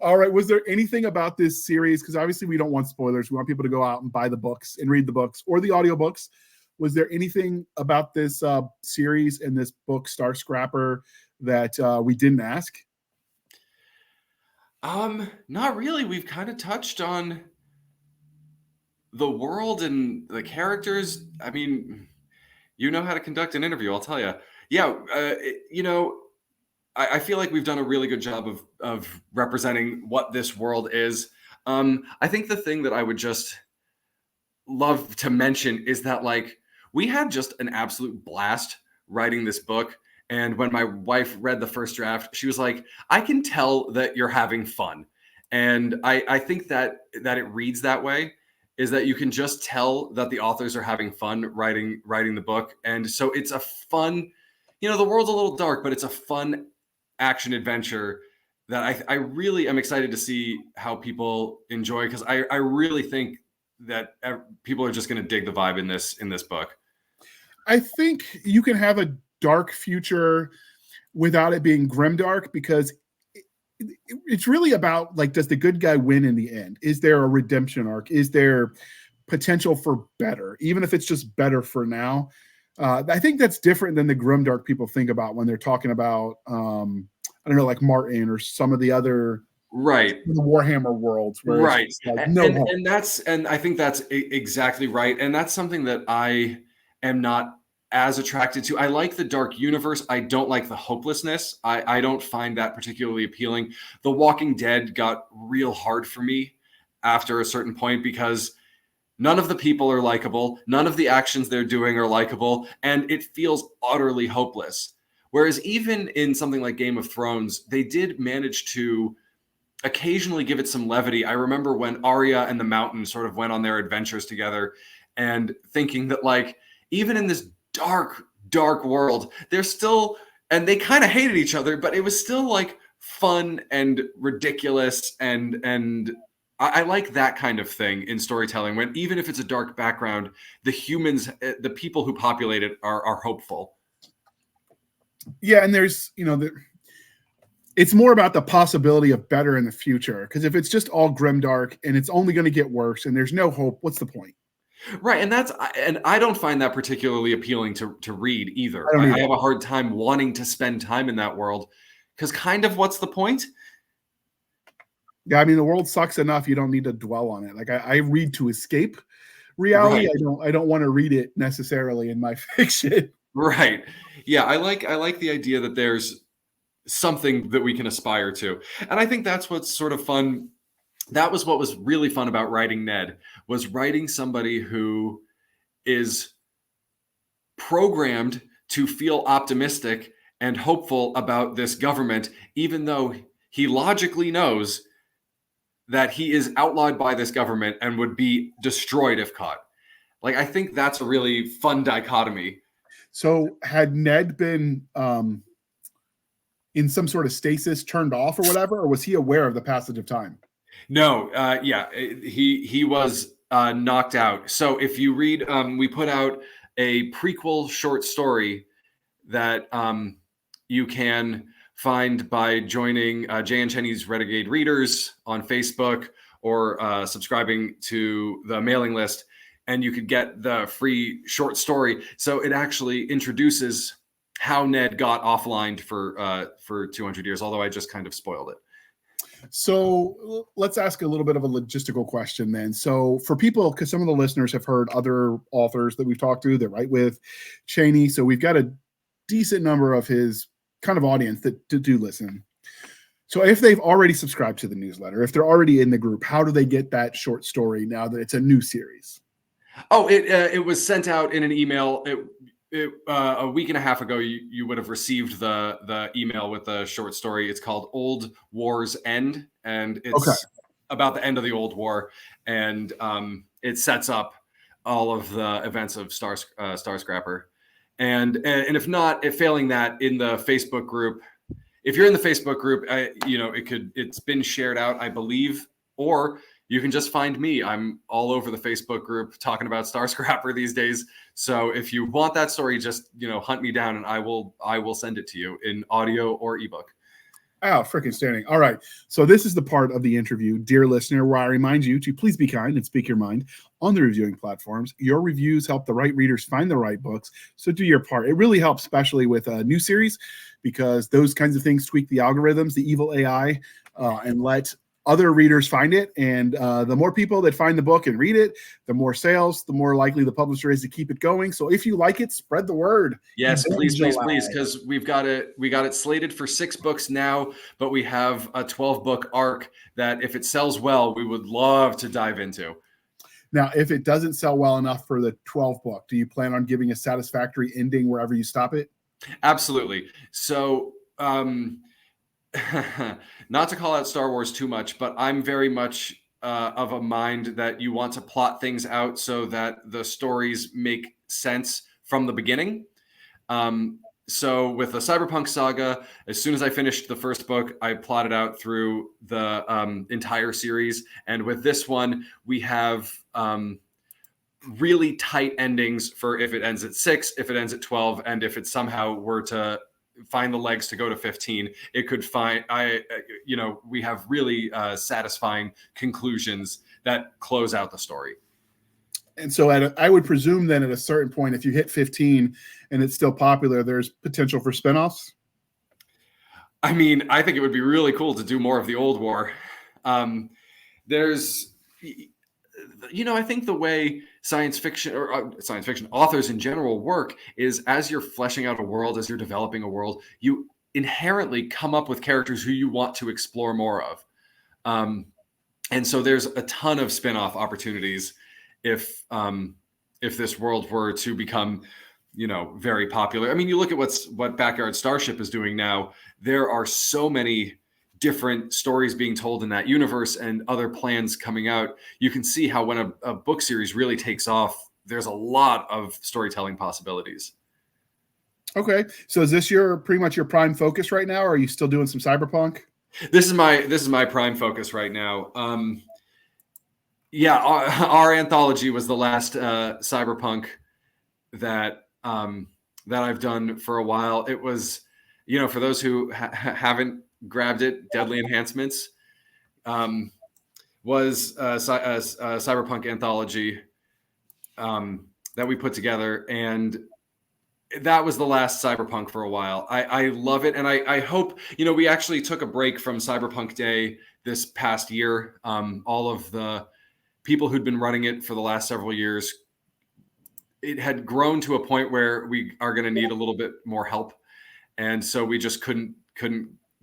All right. Was there anything about this series? Because obviously we don't want spoilers. We want people to go out and buy the books and read the books or the audiobooks. Was there anything about this series and this book, Star Scrapper, that we didn't ask? Not really. We've kind of touched on the world and the characters. I mean, you know how to conduct an interview, I'll tell you. Yeah, I feel like we've done a really good job of representing what this world is. I think the thing that I would just love to mention is that, like, we had just an absolute blast writing this book. And when my wife read the first draft, she was like, I can tell that you're having fun. And I think that it reads that way, is that you can just tell that the authors are having fun writing the book. And so it's a fun, the world's a little dark, but it's a fun action adventure that I really am excited to see how people enjoy, because I really think that people are just going to dig the vibe in this book. I think you can have a dark future without it being grimdark, because it's really about, like, does the good guy win in the end? Is there a redemption arc? Is there potential for better, even if it's just better for now? I think that's different than the grimdark people think about when they're talking about, I don't know, like Martin or some of the other, right, the Warhammer worlds, where right, it's like, no hope. And I think that's exactly right, and that's something that I am not as attracted to. I like the dark universe. I don't like the hopelessness. I don't find that particularly appealing. The Walking Dead got real hard for me after a certain point, because none of the people are likable. None of the actions they're doing are likable, and it feels utterly hopeless. Whereas even in something like Game of Thrones, they did manage to occasionally give it some levity. I remember when Arya and the Mountain sort of went on their adventures together, and thinking that, like, even in this dark world, they're still, and they kind of hated each other, but it was still, like, fun and ridiculous, and I like that kind of thing in storytelling, when even if it's a dark background, the humans, the people who populate it are hopeful. Yeah, and there's, it's more about the possibility of better in the future, because if it's just all grimdark and it's only going to get worse and there's no hope, what's the point? Right, and I don't find that particularly appealing to read either. I have a hard time wanting to spend time in that world, because kind of what's the point? Yeah, I mean, the world sucks enough. You don't need to dwell on it. Like, I read to escape reality. Right. I don't want to read it necessarily in my fiction. Right. Yeah, I like the idea that there's something that we can aspire to. And I think that's what's sort of fun. That was what was really fun about writing Ned, was writing somebody who is programmed to feel optimistic and hopeful about this government, even though he logically knows that he is outlawed by this government and would be destroyed if caught. Like, I think that's a really fun dichotomy. So had Ned been in some sort of stasis, turned off or whatever, or was he aware of the passage of time? No, he was knocked out. So if you read, we put out a prequel short story that you can find by joining Jay and Cheney's Renegade Readers on Facebook, or subscribing to the mailing list, and you could get the free short story. So it actually introduces how Ned got offline for 200 years, although I just kind of spoiled it. So let's ask a little bit of a logistical question then. So for people, because some of the listeners have heard other authors that we've talked to that write with Cheney, so we've got a decent number of his kind of audience that do listen. So if they've already subscribed to the newsletter, if they're already in the group, how do they get that short story now that it's a new series? Oh, it was sent out in an email. A week and a half ago, you would have received the email with the short story. It's called Old War's End, and it's about the end of the Old War, and it sets up all of the events of Star Scrapper. And if not, if failing that, in the Facebook group, if you're in the Facebook group, it's been shared out, I believe, or you can just find me. I'm all over the Facebook group talking about Star Scrapper these days. So if you want that story, just hunt me down, and I will send it to you in audio or ebook. Oh, freaking standing. All right. So this is the part of the interview, dear listener, where I remind you to please be kind and speak your mind on the reviewing platforms. Your reviews help the right readers find the right books. So do your part. It really helps, especially with a new series, because those kinds of things tweak the algorithms, the evil AI, and let other readers find it. And the more people that find the book and read it, the more sales, the more likely the publisher is to keep it going. So if you like it, spread the word. Yes, please, Evangelize. because we got it slated for 6 books now, but we have a 12-book arc that if it sells well, we would love to dive into. Now, if it doesn't sell well enough for the 12 book, do you plan on giving a satisfactory ending wherever you stop it? Absolutely. So, not to call out Star Wars too much, but I'm very much of a mind that you want to plot things out so that the stories make sense from the beginning. So with the Cyberpunk saga, as soon as I finished the first book, I plotted out through the entire series. And with this one, we have really tight endings for if it ends at 6, if it ends at 12, and if it somehow were to find the legs to go to 15, it could find, we have really satisfying conclusions that close out the story. And so I would presume then at a certain point, if you hit 15 and it's still popular, there's potential for spinoffs. I mean, I think it would be really cool to do more of the old war. There's, I think the way science fiction authors in general work is as you're fleshing out a world, as you're developing a world, you inherently come up with characters who you want to explore more of. And so there's a ton of spin-off opportunities if this world were to become, very popular. I mean, you look at what Backyard Starship is doing now. There are so many different stories being told in that universe and other plans coming out. You can see how when a book series really takes off, there's a lot of storytelling possibilities. Okay. So is this pretty much your prime focus right now? Or are you still doing some cyberpunk? This is my prime focus right now. Our anthology was the last cyberpunk that I've done for a while. It was, for those who haven't grabbed it, Deadly Enhancements was a cyberpunk anthology that we put together, and that was the last cyberpunk for a while. I love it, and I hope, we actually took a break from Cyberpunk Day this past year. All of the people who'd been running it for the last several years, it had grown to a point where we are going to need a little bit more help, and so we just couldn't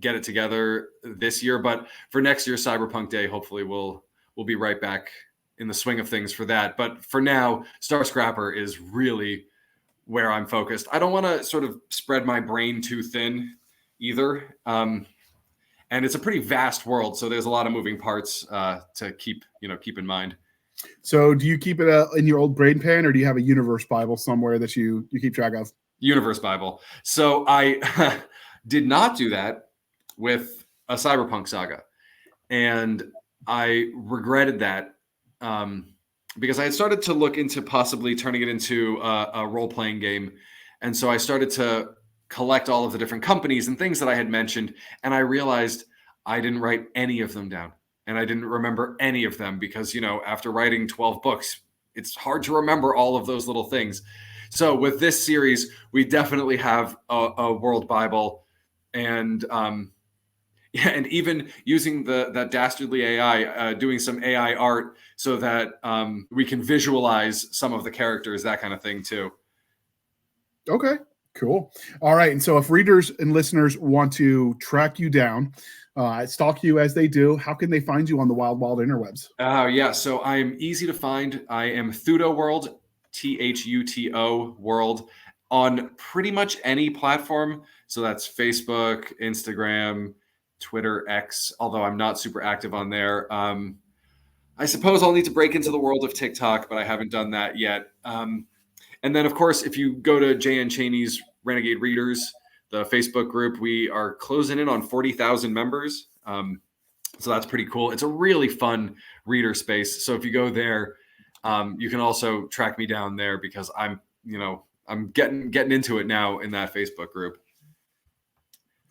get it together this year. But for next year's Cyberpunk Day, hopefully we'll be right back in the swing of things for that. But for now, Star Scrapper is really where I'm focused. I don't want to sort of spread my brain too thin either. And it's a pretty vast world, so there's a lot of moving parts to keep in mind. So do you keep it in your old brain pan, or do you have a universe Bible somewhere that you keep track of? Universe Bible. So I did not do that with a Cyberpunk saga, and I regretted that because I had started to look into possibly turning it into a role-playing game. And so I started to collect all of the different companies and things that I had mentioned, and I realized I didn't write any of them down, and I didn't remember any of them because, after writing 12 books, it's hard to remember all of those little things. So with this series, we definitely have a world Bible, and and even using that dastardly AI, doing some AI art so that we can visualize some of the characters, that kind of thing too. Okay, cool. All right. And so if readers and listeners want to track you down, stalk you as they do, how can they find you on the wild interwebs? So I'm easy to find. I am Thuto World, THUTO World, on pretty much any platform. So that's Facebook, Instagram, Twitter, X, although I'm not super active on there. I suppose I'll need to break into the world of TikTok, but I haven't done that yet. And then, of course, if you go to J.N. Chaney's Renegade Readers, the Facebook group, we are closing in on 40,000 members. So that's pretty cool. It's a really fun reader space. So if you go there, you can also track me down there because I'm getting into it now in that Facebook group.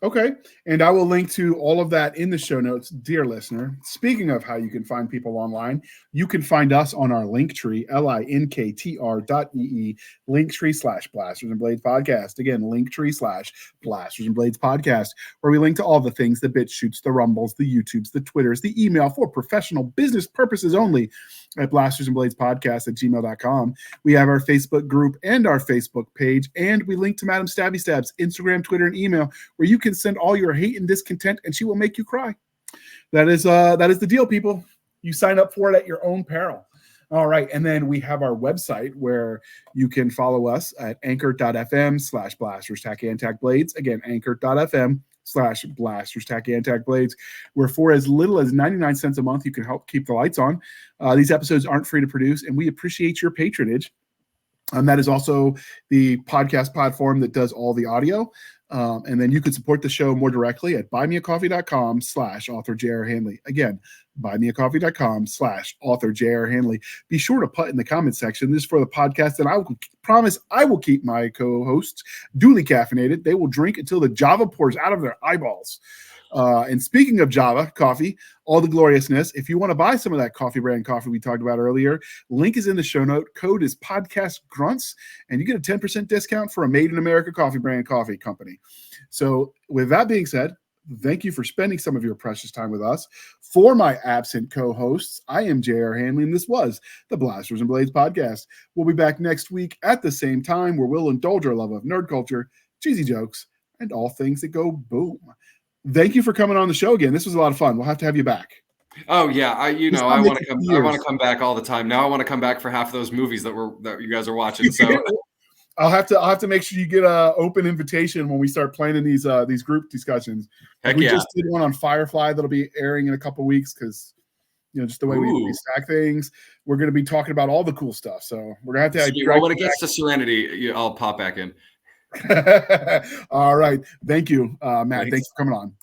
Okay. And I will link to all of that in the show notes, dear listener. Speaking of how you can find people online, you can find us on our Linktree, linktr.ee, Linktree/Blasters and Blades podcast. Again, Linktree/Blasters and Blades podcast, where we link to all the things, the bit shoots, the rumbles, the YouTubes, the Twitters, the email for professional business purposes only at blastersandbladespodcast@gmail.com. We have our Facebook group and our Facebook page, and we link to Madam Stabby Stab's Instagram, Twitter, and email, where you can send all your hate and discontent, and she will make you cry. That is the deal, people. You sign up for it at your own peril. All right. And then we have our website where you can follow us at anchor.fm/blasters-blades. Again, anchor.fm/blasters-blades, where for as little as 99 cents a month, you can help keep the lights on. These episodes aren't free to produce, and we appreciate your patronage. That is also the podcast platform that does all the audio. And then you could support the show more directly at buymeacoffee.com/author J.R. Handley. Again, buymeacoffee.com/author J.R. Handley. Be sure to put in the comment section, this is for the podcast, and I will promise I will keep my co-hosts duly caffeinated. They will drink until the Java pours out of their eyeballs. And speaking of Java coffee, all the gloriousness, if you want to buy some of that coffee brand coffee we talked about earlier, link is in the show note. Code is podcast grunts, and you get a 10% discount for a made in America coffee brand coffee company. So with that being said, thank you for spending some of your precious time with us. For my absent co-hosts, I am J.R. Handley, and this was the Blasters and Blades podcast. We'll be back next week at the same time, where we'll indulge our love of nerd culture, cheesy jokes, and all things that go boom. Thank you for coming on the show again. This was a lot of fun. We'll have to have you back. Oh yeah, I want to come. I want to come back all the time. Now I want to come back for half of those movies that you guys are watching. So I'll have to make sure you get an open invitation when we start planning these group discussions. Heck we yeah. just did one on Firefly that'll be airing in a couple weeks because just the way we stack things. We're going to be talking about all the cool stuff. So we're going to have to. Well, when it gets to Serenity, I'll pop back in. All right. Thank you, Matt. Thanks for coming on.